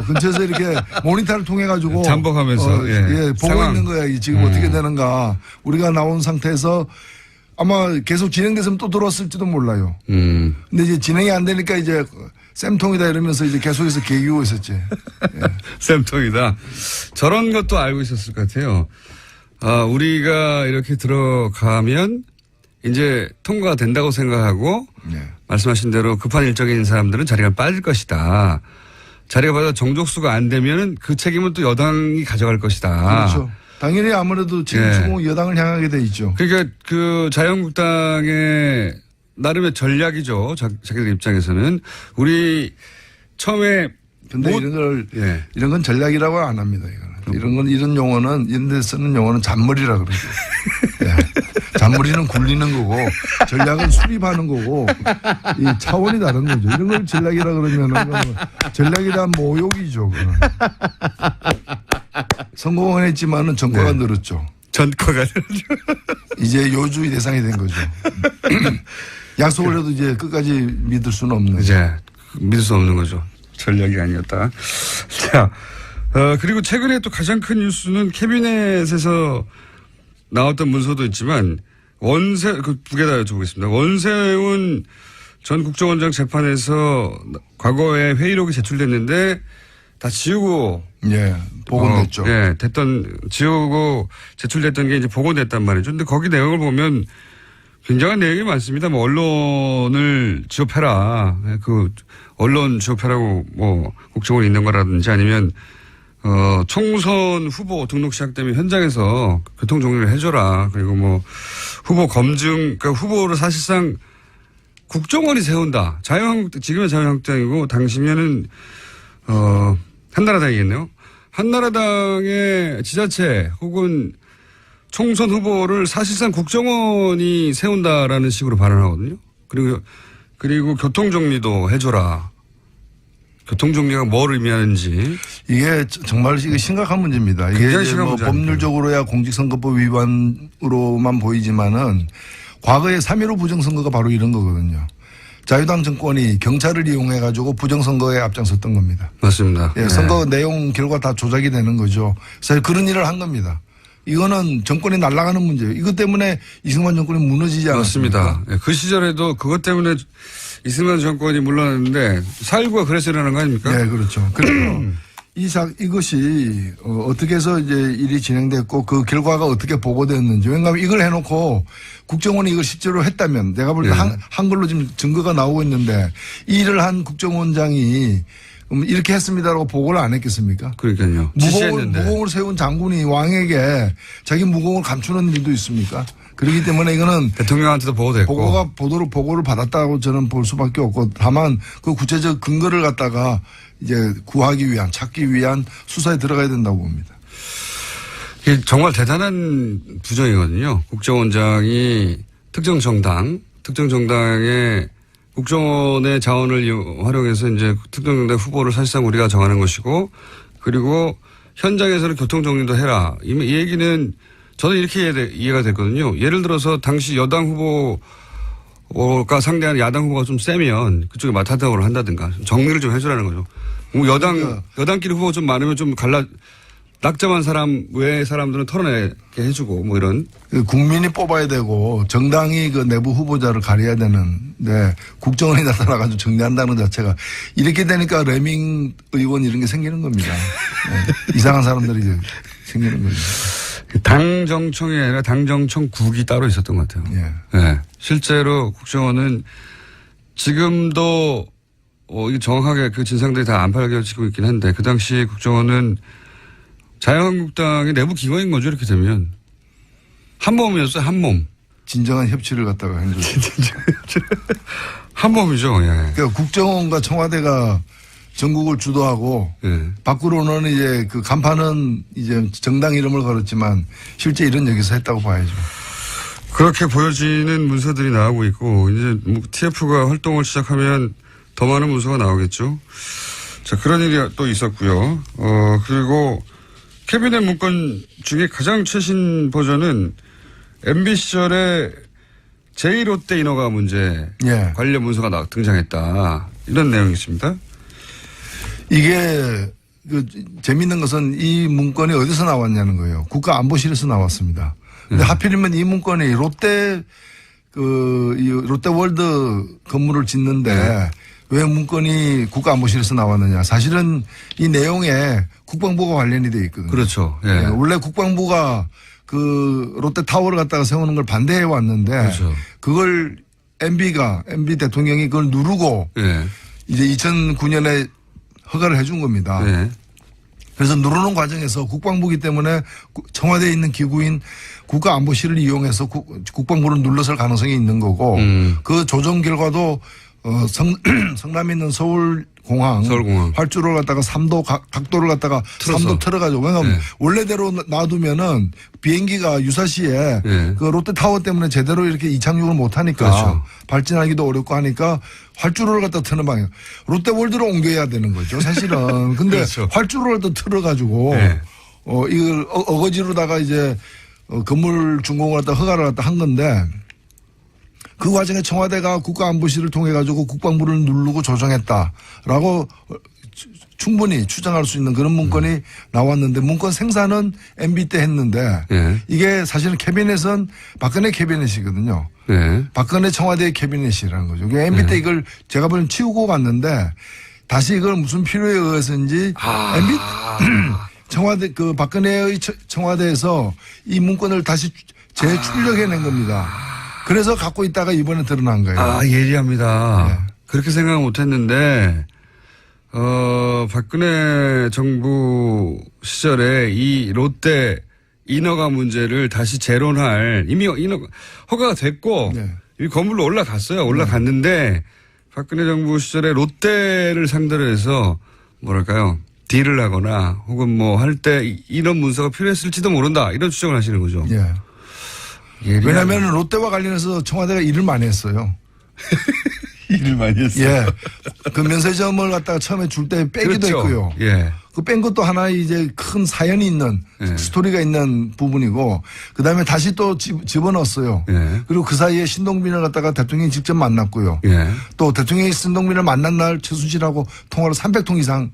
근처에서 이렇게 모니터를 통해 가지고 잠복하면서 보고 상황. 있는 거야. 지금 어떻게 되는가? 우리가 나온 상태에서 아마 계속 진행됐으면 또 들어왔을지도 몰라요. 근데 이제 진행이 안 되니까 이제 쌤통이다 이러면서 이제 계속해서 개기고 있었지. 예. 쌤통이다. 저런 것도 알고 있었을 것 같아요. 우리가 이렇게 들어가면 이제 통과가 된다고 생각하고 네. 말씀하신 대로 급한 일정인 사람들은 자리가 빠질 것이다. 자리가 빠져 정족수가 안 되면은 그 책임은 또 여당이 가져갈 것이다. 그렇죠. 당연히 아무래도 지금 예. 추궁 여당을 향하게 돼 있죠. 그러니까 그 자유한국당의 나름의 전략이죠. 자기들 입장에서는 우리 처음에 근데 뭐- 이런 걸 예. 이런 건 전략이라고 안 합니다. 이거는 이런 용어는 이런 데 쓰는 용어는 잔머리라 그러죠. 예. 잔머리는 굴리는 거고 전략은 수립하는 거고 이 차원이 다른 거죠. 이런 걸 전략이라 그러면은 전략이란 모욕이죠. 그건. 성공은 했지만은 전과가 네. 늘었죠. 전과가 이제 요주의 대상이 된 거죠. 약속을 해도 이제 끝까지 믿을 수는 없는. 이제 믿을 수 없는 거죠. 전략이 아니었다. 자, 그리고 최근에 또 가장 큰 뉴스는 캐비넷에서 나왔던 문서도 있지만 두 개 다 여쭤보겠습니다. 원세훈 전 국정원장 재판에서 과거에 회의록이 제출됐는데 다 지우고 예, 복원됐죠. 예, 지우고 제출됐던 게 이제 복원됐단 말이죠. 근데 거기 내용을 보면 굉장한 내용이 많습니다. 뭐 언론을 지업해라. 그 언론 지업해라고 뭐 국정원이 있는 거라든지 아니면 총선 후보 등록 시작되면 현장에서 교통 정리를 해줘라. 그리고 뭐 후보 검증, 그러니까 후보를 사실상 국정원이 세운다. 지금의 자유한국당이고 당시면은 한나라당이겠네요. 한나라당의 지자체 혹은 총선 후보를 사실상 국정원이 세운다라는 식으로 발언하거든요. 그리고 교통정리도 해줘라. 교통정리가 뭘 의미하는지. 이게 정말 이게 심각한 문제입니다. 이게 굉장히 이제 심각한 뭐 문제 아닙니까? 법률적으로야 공직선거법 위반으로만 보이지만은 과거에 3.15 부정선거가 바로 이런 거거든요. 자유당 정권이 경찰을 이용해 가지고 부정선거에 앞장섰던 겁니다. 맞습니다. 예, 네. 선거 내용 결과 다 조작이 되는 거죠. 그래서 그런 일을 한 겁니다. 이거는 정권이 날아가는 문제예요. 이것 때문에 이승만 정권이 무너지지 않았습니까? 맞습니다. 예, 그 시절에도 그것 때문에 이승만 정권이 물러났는데 4.19가 그래서 일어난 거 아닙니까? 네, 그렇죠. 그래서 이것이 어떻게 해서 이제 일이 진행됐고 그 결과가 어떻게 보고됐는지. 왜냐하면 이걸 해놓고 국정원이 이걸 실제로 했다면 내가 볼 때 네. 한글로 지금 증거가 나오고 있는데 이 일을 한 국정원장이 이렇게 했습니다라고 보고를 안 했겠습니까? 그러니까요. 지시했는데. 무공을 세운 장군이 왕에게 자기 무공을 감추는 일도 있습니까? 그렇기 때문에 이거는 대통령한테도 보고됐고. 보고를 받았다고 저는 볼 수밖에 없고 다만 그 구체적 근거를 갖다가 이제 찾기 위한 수사에 들어가야 된다고 봅니다. 이게 정말 대단한 부정이거든요. 국정원장이 특정 정당의 국정원의 자원을 활용해서 이제 특정 정당 후보를 사실상 우리가 정하는 것이고 그리고 현장에서는 교통정리도 해라. 이 얘기는 저는 이렇게 이해가 됐거든요. 예를 들어서 당시 여당 후보가 상대하는 야당 후보가 좀 세면 그쪽에 맞타당을 한다든가 정리를 좀 해주라는 거죠. 뭐 여당끼리 후보가 좀 많으면 좀 낙점한 사람 외의 사람들은 털어내게 해주고 뭐 이런. 국민이 뽑아야 되고 정당이 그 내부 후보자를 가려야 되는데 국정원이 나타나가지고 정리한다는 자체가 이렇게 되니까 레밍 의원 이런 게 생기는 겁니다. 네. 이상한 사람들이 이제 생기는 거죠. 당정청이 아니라 당정청국이 따로 있었던 것 같아요. 예. 네. 실제로 국정원은 지금도 이게 정확하게 그 진상들이 다 안 밝혀지고 있긴 한데 그 당시 국정원은 자유한국당의 내부 기관인 거죠. 이렇게 되면 한 몸이었어요. 한 몸. 진정한 협치를 갖다가 한 거죠. 한 몸이죠. 예. 그러니까 국정원과 청와대가 전국을 주도하고 예. 밖으로는 이제 그 간판은 이제 정당 이름을 걸었지만 실제 일은 여기서 했다고 봐야죠. 그렇게 보여지는 문서들이 나오고 있고 이제 TF가 활동을 시작하면 더 많은 문서가 나오겠죠. 자, 그런 일이 또 있었고요. 그리고 캐비넷 문건 중에 가장 최신 버전은 MB 시절에 제1롯데 인허가 문제 예. 관련 문서가 등장했다. 이런 내용이 있습니다. 이게 그 재밌는 것은 이 문건이 어디서 나왔냐는 거예요. 국가안보실에서 나왔습니다. 근데 하필이면 이 문건이 롯데월드 건물을 짓는데 왜 문건이 국가안보실에서 나왔느냐. 사실은 이 내용에 국방부가 관련이 돼 있거든요. 그렇죠. 예. 네, 원래 국방부가 그 롯데타워를 갖다가 세우는 걸 반대해 왔는데 그렇죠. 그걸 MB 대통령이 그걸 누르고 예. 이제 2009년에 허가를 해준 겁니다. 예. 그래서 누르는 과정에서 국방부기 때문에 청와대에 있는 기구인 국가안보실을 이용해서 국방부를 눌렀을 가능성이 있는 거고 그 조정 결과도 성남에 있는 서울공항 활주로를 갖다가 3도 각도를 갖다가 틀어서. 3도 틀어가지고 왜냐하면 네. 원래대로 놔두면은 비행기가 유사시에 네. 그 롯데타워 때문에 제대로 이렇게 이착륙을 못하니까 그렇죠. 발진하기도 어렵고 하니까 활주로를 갖다 트는 방향. 롯데월드로 옮겨야 되는 거죠 사실은. 근데 그렇죠. 활주로를 또 틀어가지고 네. 이걸 어거지로다가 이제 건물 준공을 갖다 허가를 갖다 한 건데 그 과정에 청와대가 국가안보실을 통해 가지고 국방부를 누르고 조정했다라고 충분히 추정할 수 있는 그런 문건이 나왔는데 문건 생산은 MB 때 했는데 예. 이게 사실은 캐비넷은 박근혜 캐비넷이거든요. 예. 박근혜 청와대 캐비넷이라는 거죠. 그러니까 MB 때 이걸 제가 보면 치우고 갔는데 다시 이걸 무슨 필요에 의해서인지 MB 청와대 그 박근혜의 청와대에서 이 문건을 다시 재출력해낸 겁니다. 그래서 갖고 있다가 이번에 드러난 거예요. 아, 예리합니다. 네. 그렇게 생각 못 했는데, 박근혜 정부 시절에 이 롯데 인허가 문제를 다시 재론할 이미 허가가 됐고, 네. 이 건물로 올라갔어요. 올라갔는데, 박근혜 정부 시절에 롯데를 상대로 해서 뭐랄까요. 딜을 하거나 혹은 뭐 할 때 이런 문서가 필요했을지도 모른다. 이런 추정을 하시는 거죠. 예. 왜냐하면 롯데와 관련해서 청와대가 일을 많이 했어요. 일을 많이 했어요. 예. 그 면세점을 갖다가 처음에 줄 때 빼기도 그렇죠. 했고요. 예. 그 뺀 것도 하나의 이제 큰 사연이 있는 예. 스토리가 있는 부분이고 그 다음에 다시 또 집어넣었어요. 예. 그리고 그 사이에 신동빈을 갖다가 대통령이 직접 만났고요. 예. 또 대통령이 신동빈을 만난 날 최순실하고 통화를 300통 이상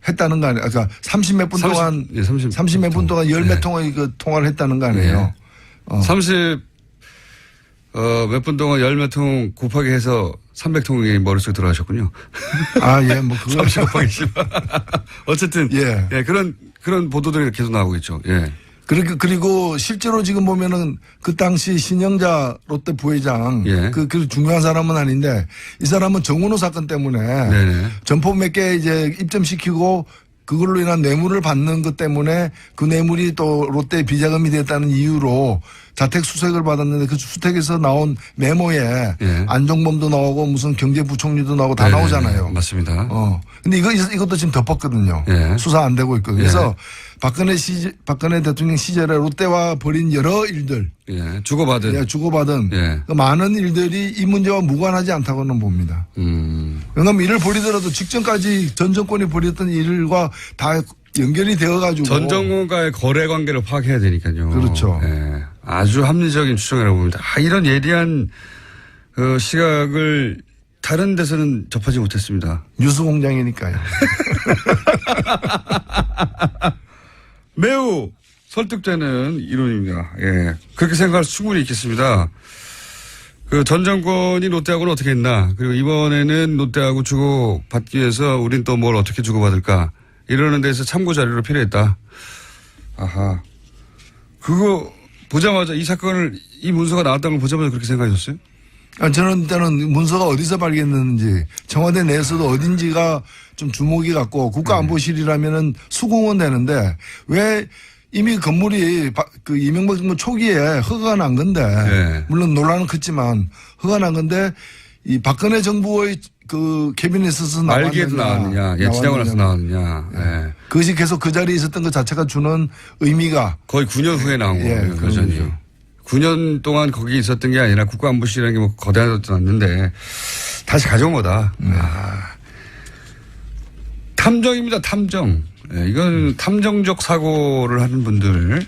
했다는 거 아니에요. 그러니까 30몇 분 동안 30몇 분 동안 열 몇 통의 그 통화를 했다는 거 아니에요. 몇 분 동안 열 몇 통 곱하기 해서 300통이 머릿속에 들어가셨군요. 아, 예, 뭐 그거 30 곱하기 10. 어쨌든 예. 예, 그런 보도들이 계속 나오고 있죠. 예. 그리고 실제로 지금 보면은 그 당시 신영자 롯데 부회장 예. 그 중요한 사람은 아닌데 이 사람은 정은호 사건 때문에 네네. 점포 몇 개 이제 입점시키고 그걸로 인한 뇌물을 받는 것 때문에 그 뇌물이 또 롯데 비자금이 됐다는 이유로 자택 수색을 받았는데 그 수색에서 나온 메모에 예. 안종범도 나오고 무슨 경제부총리도 나오고 다 네네. 나오잖아요. 맞습니다. 근데 이것도 지금 덮었거든요. 예. 수사 안 되고 있거든요. 예. 그래서 박근혜 대통령 시절에 롯데와 벌인 여러 일들, 예. 주고받은. 주고받은 예. 그 많은 일들이 이 문제와 무관하지 않다고는 봅니다. 왜냐하면 이를 벌이더라도 직전까지 전 정권이 벌였던 일과 다 연결이 되어가지고. 전 정권과의 거래 관계를 파악해야 되니까요. 그렇죠. 예. 아주 합리적인 추정이라고 봅니다. 이런 예리한 시각을 다른 데서는 접하지 못했습니다. 뉴스 공장이니까요. 매우 설득되는 이론입니다. 예. 그렇게 생각할 수 충분히 있겠습니다. 그 전 정권이 롯데하고는 어떻게 했나. 그리고 이번에는 롯데하고 주고받기 위해서 우린 또 뭘 어떻게 주고받을까. 이러는 데서 참고 자료로 필요했다. 아하. 그거 보자마자 이 문서가 나왔다는 걸 보자마자 그렇게 생각하셨어요? 저는 일단은 문서가 어디서 발견됐는지 청와대 내에서도 어딘지가 좀 주목이 갔고 국가안보실이라면은 수긍은 되는데 왜 이미 건물이 그 이명박 정부 초기에 허가가 난 건데 네. 물론 논란은 컸지만 허가가 난 건데 이 박근혜 정부의 그 캐비넷에서 말기에도 나왔느냐, 예, 지나고 나서 나왔느냐. 예. 그것이 계속 그 자리에 있었던 것 자체가 주는 의미가 거의 9년 후에 나온 예, 거예요. 그런 여전히. 거죠. 9년 동안 거기 있었던 게 아니라 국가안보실이라는 게 뭐 거대하지 않는데 다시 가져온 거다. 탐정입니다. 탐정. 예, 이건 탐정적 사고를 하는 분들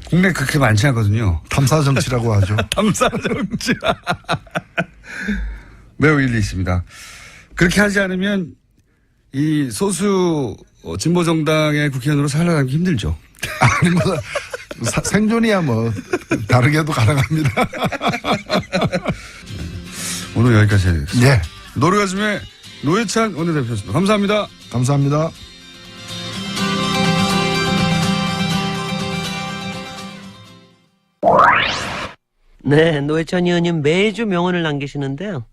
국내에 그렇게 많지 않거든요. 탐사 정치라고 하죠. 탐사 정치. 매우 일리 있습니다. 그렇게 하지 않으면 이 소수 진보정당의 국회의원으로 살아가기 힘들죠. 아니 뭐 생존이야 뭐 다르게도 가능합니다. 오늘 여기까지 해야겠습니다. 예. 노래가즘의 노회찬 원내대표였습니다. 감사합니다. 감사합니다. 네, 노회찬 의원님 매주 명언을 남기시는데요.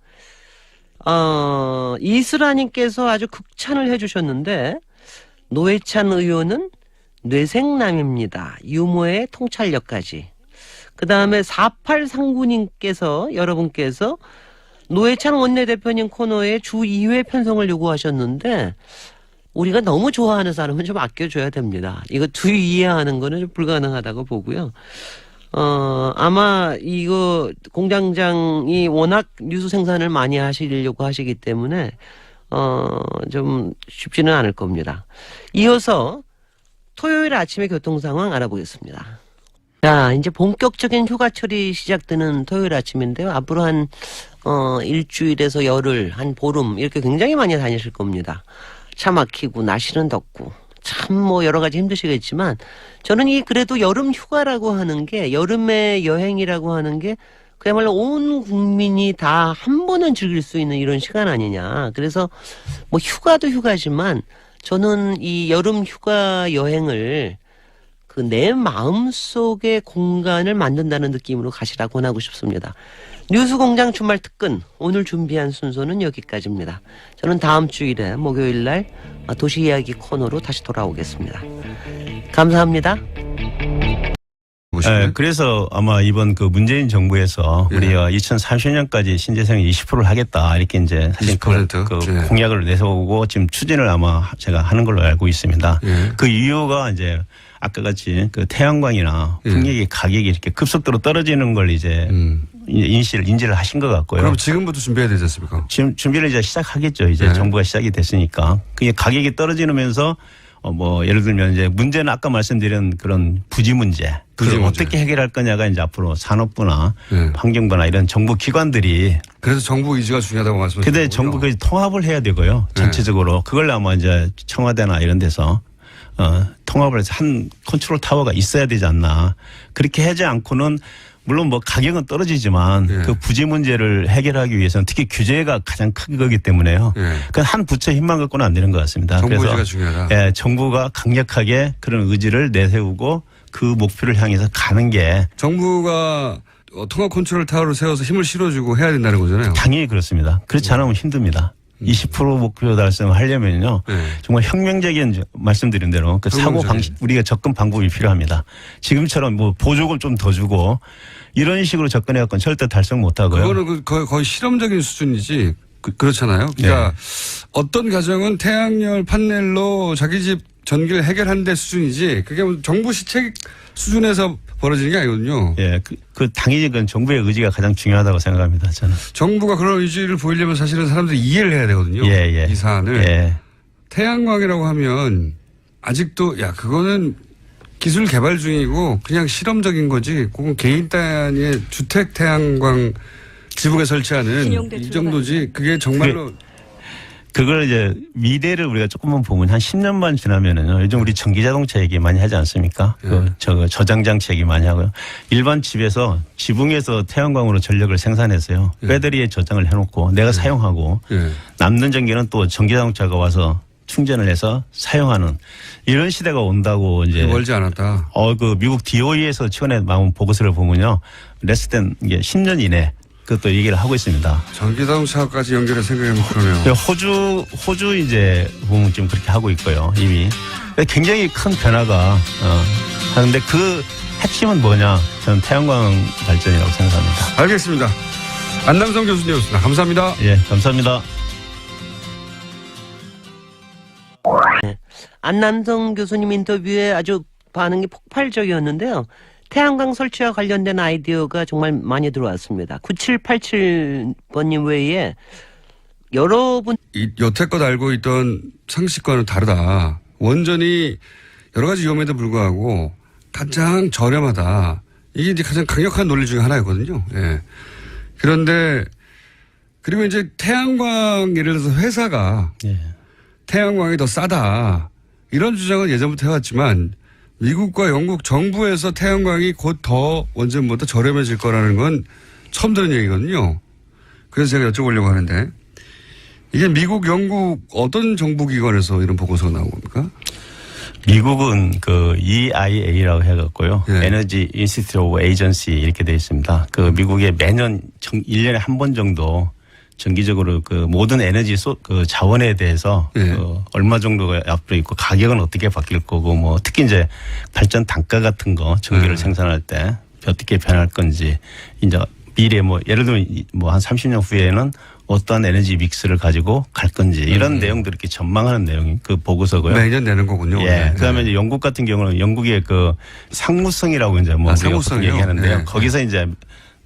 이슬아님께서 아주 극찬을 해주셨는데, 노회찬 의원은 뇌생남입니다. 유머의 통찰력까지. 그 다음에 4839님께서, 여러분께서 노회찬 원내대표님 코너에 주 2회 편성을 요구하셨는데, 우리가 너무 좋아하는 사람은 좀 아껴줘야 됩니다. 이거 주 2회 하는 거는 좀 불가능하다고 보고요. 아마 이거 공장장이 워낙 뉴스 생산을 많이 하시려고 하시기 때문에 좀 쉽지는 않을 겁니다. 이어서 토요일 아침의 교통 상황 알아보겠습니다. 자, 이제 본격적인 휴가철이 시작되는 토요일 아침인데요. 앞으로 한 일주일에서 열흘, 한 보름 이렇게 굉장히 많이 다니실 겁니다. 차 막히고 날씨는 덥고 참 뭐 여러 가지 힘드시겠지만 저는 이 그래도 여름 휴가라고 하는 게 여름의 여행이라고 하는 게 그야말로 온 국민이 다 한 번은 즐길 수 있는 이런 시간 아니냐. 그래서 뭐 휴가도 휴가지만 저는 이 여름 휴가 여행을 그 내 마음속의 공간을 만든다는 느낌으로 가시라 권하고 싶습니다. 뉴스공장 주말 특근 오늘 준비한 순서는 여기까지입니다. 저는 다음 주일에 목요일 날 도시 이야기 코너로 다시 돌아오겠습니다. 감사합니다. 네, 그래서 아마 이번 그 문재인 정부에서 우리가 2030년까지 신재생을 20%를 하겠다 이렇게 이제 사실 그 공약을 내세우고 지금 추진을 아마 제가 하는 걸로 알고 있습니다. 그 이유가 이제 아까 같이 그 태양광이나 풍력의 가격이 이렇게 급속도로 떨어지는 걸 이제 인지를 하신 것 같고요. 그럼 지금부터 준비해야 되지 않습니까? 지금 준비를 이제 시작하겠죠. 이제 정부가 시작이 됐으니까. 그게 가격이 떨어지면서 뭐 예를 들면 이제 문제는 아까 말씀드린 그런 부지 문제. 그걸 어떻게 해결할 거냐가 이제 앞으로 산업부나 환경부나 이런 정부 기관들이. 그래서 정부 의지가 중요하다고 말씀하셨죠. 근데 정부가 통합을 해야 되고요. 전체적으로. 그걸 아마 이제 청와대나 이런 데서 통합을 해서 한 컨트롤 타워가 있어야 되지 않나. 그렇게 하지 않고는 물론 뭐 가격은 떨어지지만 그 부지 문제를 해결하기 위해서는 특히 규제가 가장 큰 거기 때문에요. 그 한 부처 힘만 갖고는 안 되는 것 같습니다. 정부 그래서 의지가 중요하다. 정부가 강력하게 그런 의지를 내세우고 그 목표를 향해서 가는 게 정부가 통합 컨트롤 타워를 세워서 힘을 실어주고 해야 된다는 거잖아요. 당연히 그렇습니다. 그렇지 않으면 힘듭니다. 20% 목표 달성을 하려면요. 정말 혁명적인 말씀드린 대로 그 사고 방식, 우리가 접근 방법이 필요합니다. 지금처럼 뭐 보조금 좀 더 주고 이런 식으로 접근해갖고는 절대 달성 못 하고요. 그거는 거의 실험적인 수준이지. 그렇잖아요. 그러니까 어떤 가정은 태양열 판넬로 자기 집 전기를 해결하는 데 수준이지 그게 정부 시책 수준에서 벌어지는 게 아니거든요. 예, 그 당연히 그건 정부의 의지가 가장 중요하다고 생각합니다. 저는. 정부가 그런 의지를 보이려면 사실은 사람들이 이해를 해야 되거든요. 이 사안을. 태양광이라고 하면 아직도 그거는 기술 개발 중이고 그냥 실험적인 거지. 그건 개인 단위의 주택 태양광 지붕에 설치하는 이 정도지. 그게 정말로. 그걸 이제 미래를 우리가 조금만 보면 한 10년만 지나면은요. 요즘 우리 전기자동차 얘기 많이 하지 않습니까? 저장장치 얘기 많이 하고요. 일반 집에서 지붕에서 태양광으로 전력을 생산해서요. 배터리에 저장을 해놓고 내가 사용하고 남는 전기는 또 전기자동차가 와서 충전을 해서 사용하는 이런 시대가 온다고 이제 멀지 않았다. 그 미국 DOE에서 최근에 나온 보고서를 보면요. 레스된 이게 10년 이내. 그것도 얘기를 하고 있습니다. 전기자동차까지 연결해서 생각해보면 그러네요. 호주 이제 보면 지금 그렇게 하고 있고요. 이미. 굉장히 큰 변화가 하는데 그 핵심은 뭐냐? 저는 태양광 발전이라고 생각합니다. 알겠습니다. 안남성 교수님이었습니다. 감사합니다. 예, 감사합니다. 안남성 교수님 인터뷰에 아주 반응이 폭발적이었는데요. 태양광 설치와 관련된 아이디어가 정말 많이 들어왔습니다. 9787번님 외에 여러분 여태껏 알고 있던 상식과는 다르다. 원전이 여러 가지 위험에도 불구하고 가장 저렴하다. 이게 이제 가장 강력한 논리 중에 하나였거든요. 그런데 그리고 이제 태양광 예를 들어서 회사가 태양광이 더 싸다. 이런 주장은 예전부터 해왔지만 미국과 영국 정부에서 태양광이 곧 더 원전보다 저렴해질 거라는 건 처음 들은 얘기거든요. 그래서 제가 여쭤보려고 하는데 이게 미국, 영국 어떤 정부기관에서 이런 보고서가 나온 겁니까? 미국은 그 EIA라고 해갖고요. 예. 에너지 인스티튜트 오브 에이전시 이렇게 되어 있습니다. 그 미국에 매년 1년에 한 번 정도 정기적으로 그 모든 에너지 그 자원에 대해서 예. 그 얼마 정도가 앞으로 있고 가격은 어떻게 바뀔 거고 뭐 특히 이제 발전 단가 같은 거 전기를 생산할 때 어떻게 변할 건지 이제 미래 뭐 예를 들면 뭐 한 30년 후에는 어떠한 에너지 믹스를 가지고 갈 건지 이런 내용들을 이렇게 전망하는 내용이 그 보고서고요. 매년 내는 거군요. 예. 네. 그다음에 이제 영국 같은 경우는 영국의 그 상무성이라고 이제 뭐 우리가 보통 상무성이요? 얘기하는데요. 네. 거기서 이제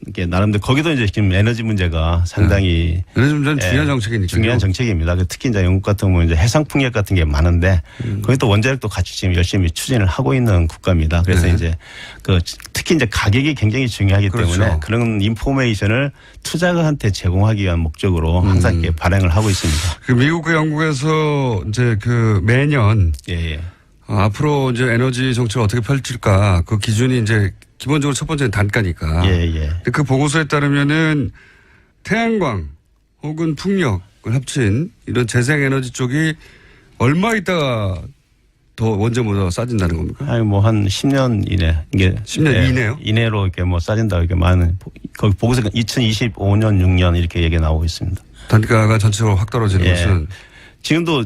이렇게 나름대로 거기도 이제 지금 에너지 문제가 상당히 에너지 문제는 예, 중요한 정책이니까요. 중요한 정책입니다. 특히 이제 영국 같은 경우는 이제 해상 풍력 같은 게 많은데 거기 또 원자력도 같이 지금 열심히 추진을 하고 있는 국가입니다. 그래서 네. 이제 그 특히 이제 가격이 굉장히 중요하기 그렇죠. 때문에 그런 인포메이션을 투자가한테 제공하기 위한 목적으로 항상 이렇게 발행을 하고 있습니다. 그 미국과 영국에서 이제 그 매년 예, 예. 앞으로 이제 에너지 정책을 어떻게 펼칠까 그 기준이 이제 기본적으로 첫 번째는 단가니까. 예, 예. 근데 그 보고서에 따르면은 태양광 혹은 풍력을 합친 이런 재생에너지 쪽이 얼마 있다가 더 원전보다 싸진다는 겁니까? 아니 뭐 한 10년 이내 이게 10년 이내요? 이내로 이렇게 뭐 싸진다 이렇게 많은 거기 보고서 2025년 6년 이렇게 얘기 나오고 있습니다. 단가가 전체적으로 확 떨어지는 예. 것은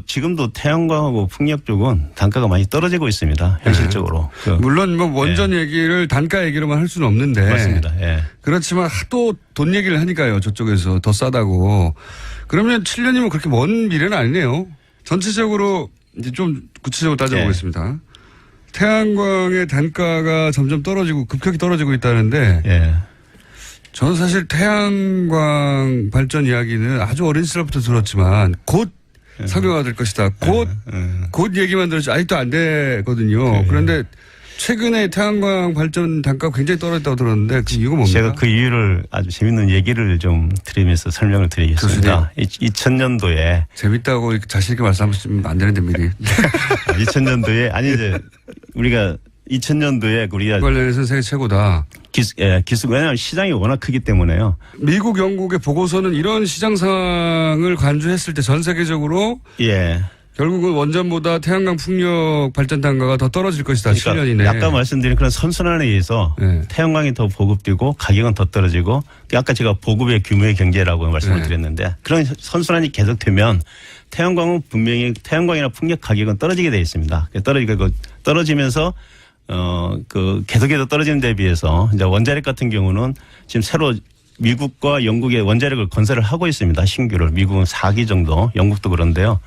지금도 태양광하고 풍력 쪽은 단가가 많이 떨어지고 있습니다. 현실적으로. 물론 뭐 원전 얘기를 단가 얘기로만 할 수는 없는데 맞습니다. 예. 그렇지만 하도 돈 얘기를 하니까요. 저쪽에서 더 싸다고. 그러면 7년이면 그렇게 먼 미래는 아니네요. 전체적으로 이제 좀 구체적으로 따져보겠습니다. 태양광의 단가가 점점 떨어지고 급격히 떨어지고 있다는데 예. 저는 사실 태양광 발전 이야기는 아주 어린 시절부터 들었지만 곧 상용화될 것이다. 곧 얘기만 들었지 아직도 안 되거든요. 그런데 최근에 태양광 발전 단가가 굉장히 떨어졌다고 들었는데 그 이유가 뭡니까? 제가 그 이유를 아주 재밌는 얘기를 좀 드리면서 설명을 드리겠습니다. 2000년도에 재밌다고 자신 있게 말씀하시면 안 되는데 미리. 2000년도에 아니 이제 우리가 2000년도에 우리가 관련해서 세계 최고다. 기술 왜냐하면 시장이 워낙 크기 때문에요. 미국, 영국의 보고서는 이런 시장 상황을 간주했을 때 전 세계적으로 예. 결국은 원전보다 태양광 풍력 발전 단가가 더 떨어질 것이다. 그러니까 7년 이내에. 아까 말씀드린 그런 선순환에 의해서 네. 태양광이 더 보급되고 가격은 더 떨어지고 아까 제가 보급의 규모의 경제라고 말씀을 네. 드렸는데 그런 선순환이 계속되면 태양광은 분명히 태양광이나 풍력 가격은 떨어지게 되어 있습니다. 떨어지면서 그 계속해서 떨어지는 데 비해서 이제 원자력 같은 경우는 지금 새로 미국과 영국의 원자력을 건설을 하고 있습니다. 신규를. 미국은 4기 정도, 영국도 그런데요.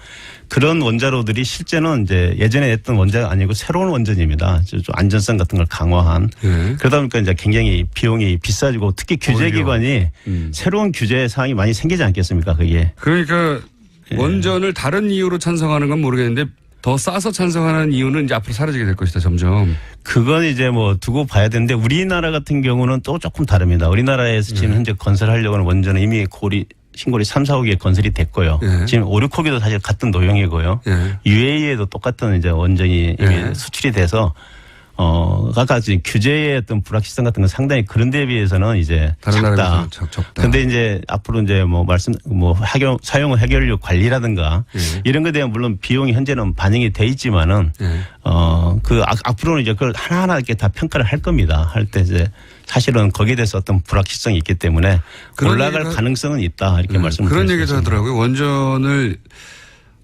그런 원자로들이 실제는 이제 예전에 했던 원자가 아니고 새로운 원전입니다. 좀 안전성 같은 걸 강화한. 그러다 보니까 이제 굉장히 비용이 비싸지고 특히 규제기관이 새로운 규제 사항이 많이 생기지 않겠습니까? 그게. 그러니까 원전을 다른 이유로 찬성하는 건 모르겠는데 더 싸서 찬성하는 이유는 이제 앞으로 사라지게 될 것이다. 점점. 그건 이제 뭐 두고 봐야 되는데 우리나라 같은 경우는 또 조금 다릅니다. 우리나라에서 지금 현재 건설하려고 하는 원전은 이미 신고리 3, 4호기에 건설이 됐고요. 지금 5, 6호기도 사실 같은 노형이고요. UAE에도 똑같은 이제 원전이 이미 수출이 돼서 아까 지금 규제의 어떤 불확실성 같은 건 상당히 그런 데에 비해서는 이제 다른 작다. 나라에서 적다. 근데 이제 앞으로 이제 뭐 사용 해결력 관리라든가 이런 것에 대한 물론 비용이 현재는 반영이 돼 있지만은 그 앞으로는 이제 그걸 하나하나 이렇게 다 평가를 할 겁니다. 할 때 이제 사실은 거기에 대해서 어떤 불확실성이 있기 때문에 올라갈 가능성은 있다 이렇게 말씀을 그런 드릴 수 얘기도 있습니다. 하더라고요.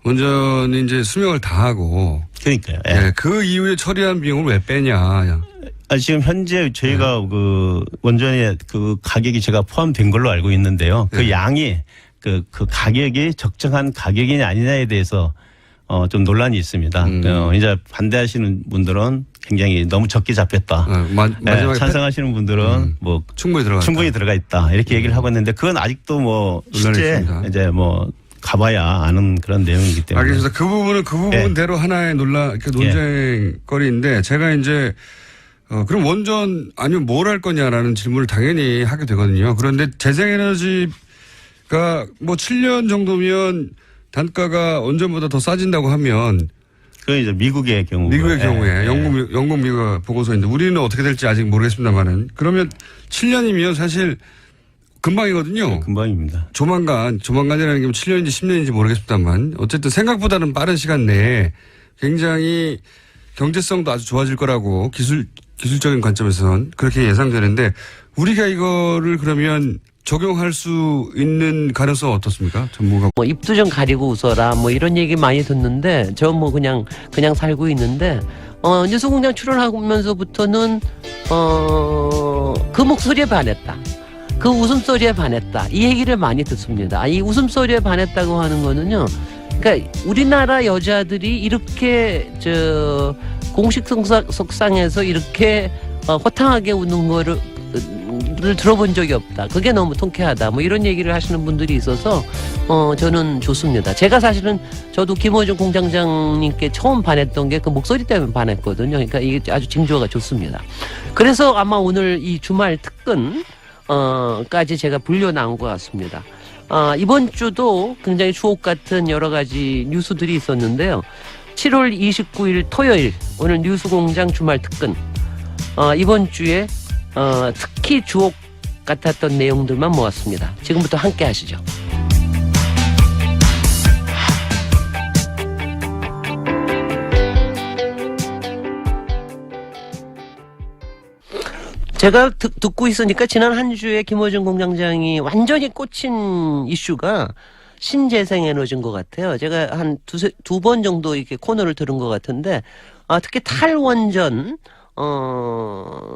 원전이 이제 수명을 다하고. 그러니까요. 예. 네, 그 이후에 처리한 비용을 왜 빼냐. 지금 현재 저희가 그 원전의 그 가격이 제가 포함된 걸로 알고 있는데요. 그 양이 그 가격이 적정한 가격이냐 아니냐에 대해서 좀 논란이 있습니다. 이제 반대하시는 분들은 굉장히 너무 적게 잡혔다. 마지막에 찬성하시는 분들은 뭐 충분히 들어가 있다. 이렇게 얘기를 하고 있는데 그건 아직도 뭐 실제 있습니다. 이제 뭐 가봐야 아는 그런 내용이기 때문에. 알겠습니다. 그 부분은 그 부분대로 하나의 논쟁거리인데 제가 이제 그럼 원전 아니면 뭘 할 거냐라는 질문을 당연히 하게 되거든요. 그런데 재생에너지가 뭐 7년 정도면 단가가 원전보다 더 싸진다고 하면 그건 이제 미국의 경우. 경우에 영국 미국 보고서인데 우리는 어떻게 될지 아직 모르겠습니다만은 그러면 7년이면 사실 금방이거든요. 금방입니다. 조만간이라는 게 7년인지 10년인지 모르겠습니다만 어쨌든 생각보다는 빠른 시간 내에 굉장히 경제성도 아주 좋아질 거라고 기술적인 관점에서는 그렇게 예상되는데 우리가 이거를 그러면 적용할 수 있는 가능성은 어떻습니까? 전문가. 뭐 입도 좀 가리고 웃어라 뭐 이런 얘기 많이 듣는데 저 뭐 그냥 살고 있는데 뉴스공장 출연하면서부터는 그 목소리에 반했다. 그 웃음소리에 반했다. 이 얘기를 많이 듣습니다. 이 웃음소리에 반했다고 하는 거는요. 그러니까 우리나라 여자들이 이렇게 공식 석상에서 이렇게 호탕하게 웃는 거를 들어본 적이 없다. 그게 너무 통쾌하다. 뭐 이런 얘기를 하시는 분들이 있어서 저는 좋습니다. 제가 사실은 저도 김어준 공장장님께 처음 반했던 게 그 목소리 때문에 반했거든요. 그러니까 이게 아주 징조가 좋습니다. 그래서 아마 오늘 이 주말 특근 까지 제가 불려 나온 것 같습니다. 이번 주도 굉장히 주옥 같은 여러 가지 뉴스들이 있었는데요. 7월 29일 토요일 오늘 뉴스공장 주말 특근 이번 주에 특히 주옥 같았던 내용들만 모았습니다. 지금부터 함께 하시죠. 제가 듣고 있으니까 지난 한 주에 김어준 공장장이 완전히 꽂힌 이슈가 신재생에너지인 것 같아요. 제가 한 두 번 정도 이렇게 코너를 들은 것 같은데, 특히 탈원전,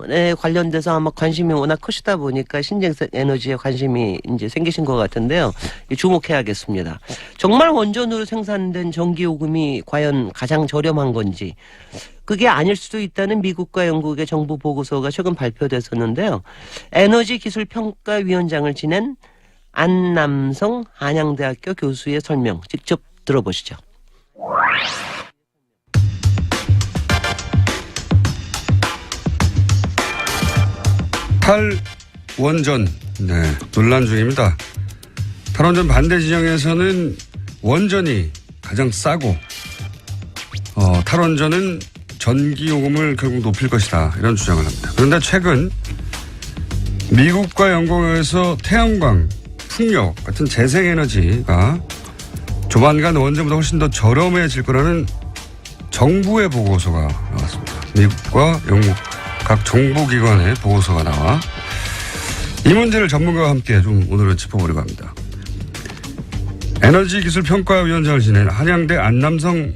에 관련돼서 아마 관심이 워낙 크시다 보니까 신재생에너지에 관심이 이제 생기신 것 같은데요. 주목해야겠습니다. 정말 원전으로 생산된 전기요금이 과연 가장 저렴한 건지, 그게 아닐 수도 있다는 미국과 영국의 정부 보고서가 최근 발표됐었는데요. 에너지기술평가위원장을 지낸 안남성 한양대학교 교수의 설명 직접 들어보시죠. 탈원전 논란 중입니다. 탈원전 반대 진영에서는 원전이 가장 싸고 탈원전은 전기요금을 결국 높일 것이다 이런 주장을 합니다. 그런데 최근 미국과 영국에서 태양광, 풍력 같은 재생에너지가 조만간 원전보다 훨씬 더 저렴해질 거라는 정부의 보고서가 나왔습니다. 미국과 영국 각 정보기관의 보고서가 나와 이 문제를 전문가와 함께 좀 오늘은 짚어보려고 합니다. 에너지기술평가위원장을 지낸 한양대 안남성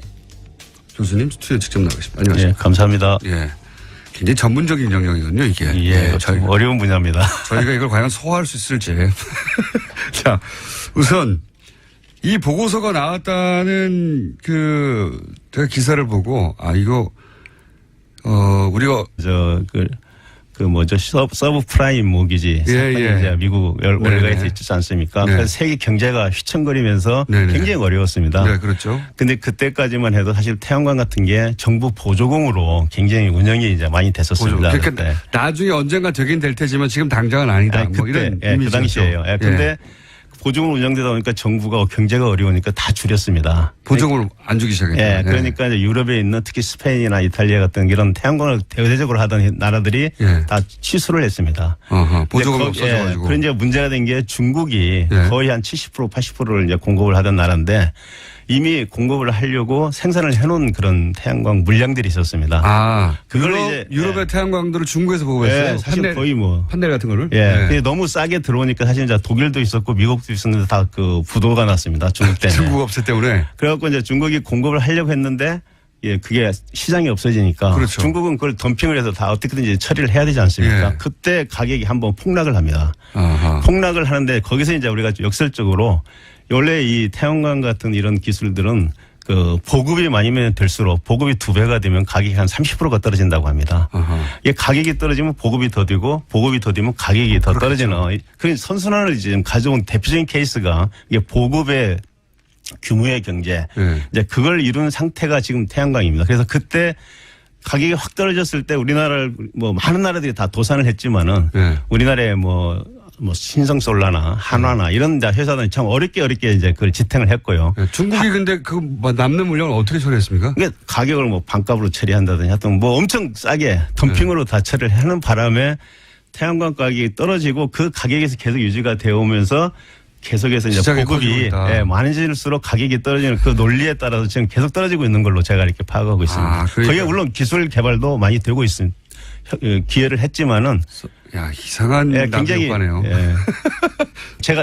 교수님 스튜디오에 직접 나가십니다. 안녕하세요. 예, 감사합니다. 예, 굉장히 전문적인 영역이거든요, 이게. 예, 저희 어려운 분야입니다. 저희가 이걸 과연 소화할 수 있을지. 자, 우선 이 보고서가 나왔다는 제가 기사를 보고 이거 우리가 서브 프라임 모기지 사건이 이제 미국 월가에서 있지 않습니까? 네. 그래서 세계 경제가 휘청거리면서 네네. 굉장히 어려웠습니다. 네, 그렇죠. 근데 그때까지만 해도 사실 태양광 같은 게 정부 보조공으로 굉장히 운영이 이제 많이 됐었습니다. 그러니까 네. 나중에 언젠가 되긴 될 테지만 지금 당장은 아니다. 그때, 뭐 이런 그 당시에요. 예, 근데 보조금 운영되다 보니까 정부가 경제가 어려우니까 다 줄였습니다. 보조금을 안 주기 시작했죠. 예, 그러니까 이제 유럽에 있는 특히 스페인이나 이탈리아 같은 이런 태양광을 대대적으로 하던 나라들이 다 취소를 했습니다. 보조금 없어져가지고. 그런 이제 문제가 된 게 중국이 거의 한 70% 80%를 이제 공급을 하던 나라인데 이미 공급을 하려고 생산을 해놓은 그런 태양광 물량들이 있었습니다. 그걸 이제 유럽의 태양광들을 중국에서 보고했어요. 사실 거의 판넬 같은 거를. 근데 너무 싸게 들어오니까 사실 이제 독일도 있었고 미국도 있었는데 다 그 부도가 났습니다. 중국 때문에. 중국 업체 때문에. 그래갖고 이제 중국이 공급을 하려고 했는데 그게 시장이 없어지니까 그렇죠. 중국은 그걸 덤핑을 해서 다 어떻게든지 처리를 해야 되지 않습니까? 그때 가격이 한번 폭락을 합니다. 폭락을 하는데 거기서 이제 우리가 역설적으로 원래 이 태양광 같은 이런 기술들은 보급이 많이면 될수록 보급이 2배가 되면 가격이 한 30%가 떨어진다고 합니다. 이게 가격이 떨어지면 보급이 더디고 보급이 더디면 가격이 더 떨어지는 그런 선순환을 지금 가져온 대표적인 케이스가 이게 보급의 규모의 경제 이제 그걸 이룬 상태가 지금 태양광입니다. 그래서 그때 가격이 확 떨어졌을 때 우리나라를 많은 나라들이 다 도산을 했지만은 우리나라에 신성 솔라나 한화나 이런 회사들은 참 어렵게 이제 그걸 지탱을 했고요. 중국이 근데 남는 물량을 어떻게 처리했습니까? 그러니까 가격을 반값으로 처리한다든지 하여튼 엄청 싸게 덤핑으로 다 처리를 하는 바람에 태양광 가격이 떨어지고 그 가격에서 계속 유지가 되어 오면서 계속해서 이제 시장이 보급이 커지고 있다. 예, 많아질수록 가격이 떨어지는 그 논리에 따라서 지금 계속 떨어지고 있는 걸로 제가 이렇게 파악하고 있습니다. 그러니까. 거기에 물론 기술 개발도 많이 되고 있습니다. 기여를 했지만은 야, 이상한 예, 나비 굉장히 효과네요. 예.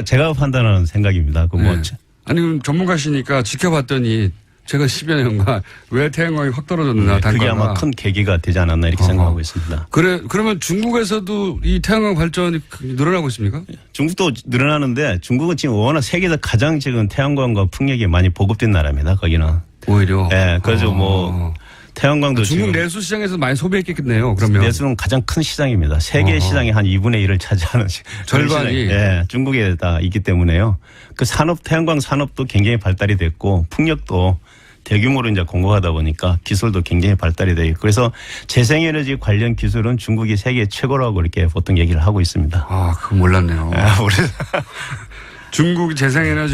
제가 판단하는 생각입니다. 그 뭐 네. 아니, 그럼 전문가시니까 지켜봤더니 제가 10여 년간 왜 태양광이 확 떨어졌나, 단가가. 그게 아마 큰 계기가 되지 않았나 이렇게 생각하고 있습니다. 그러면 중국에서도 이 태양광 발전이 늘어나고 있습니까? 중국도 늘어나는데 중국은 지금 워낙 세계에서 가장 지금 태양광과 풍력이 많이 보급된 나라입니다. 거기는. 오히려. 예, 그래서 뭐 태양광도 중국 지금 내수 시장에서 많이 소비했겠네요. 그러면. 내수는 가장 큰 시장입니다. 세계 시장의 한 2분의 1을 차지하는 절반이. 시장이, 예, 중국에 다 있기 때문에요. 그 산업 태양광 산업도 굉장히 발달이 됐고 풍력도 대규모로 이제 공급하다 보니까 기술도 굉장히 발달이 되어 있고 그래서 재생에너지 관련 기술은 중국이 세계 최고라고 이렇게 보통 얘기를 하고 있습니다. 그거 몰랐네요. 우리 중국이 재생에너지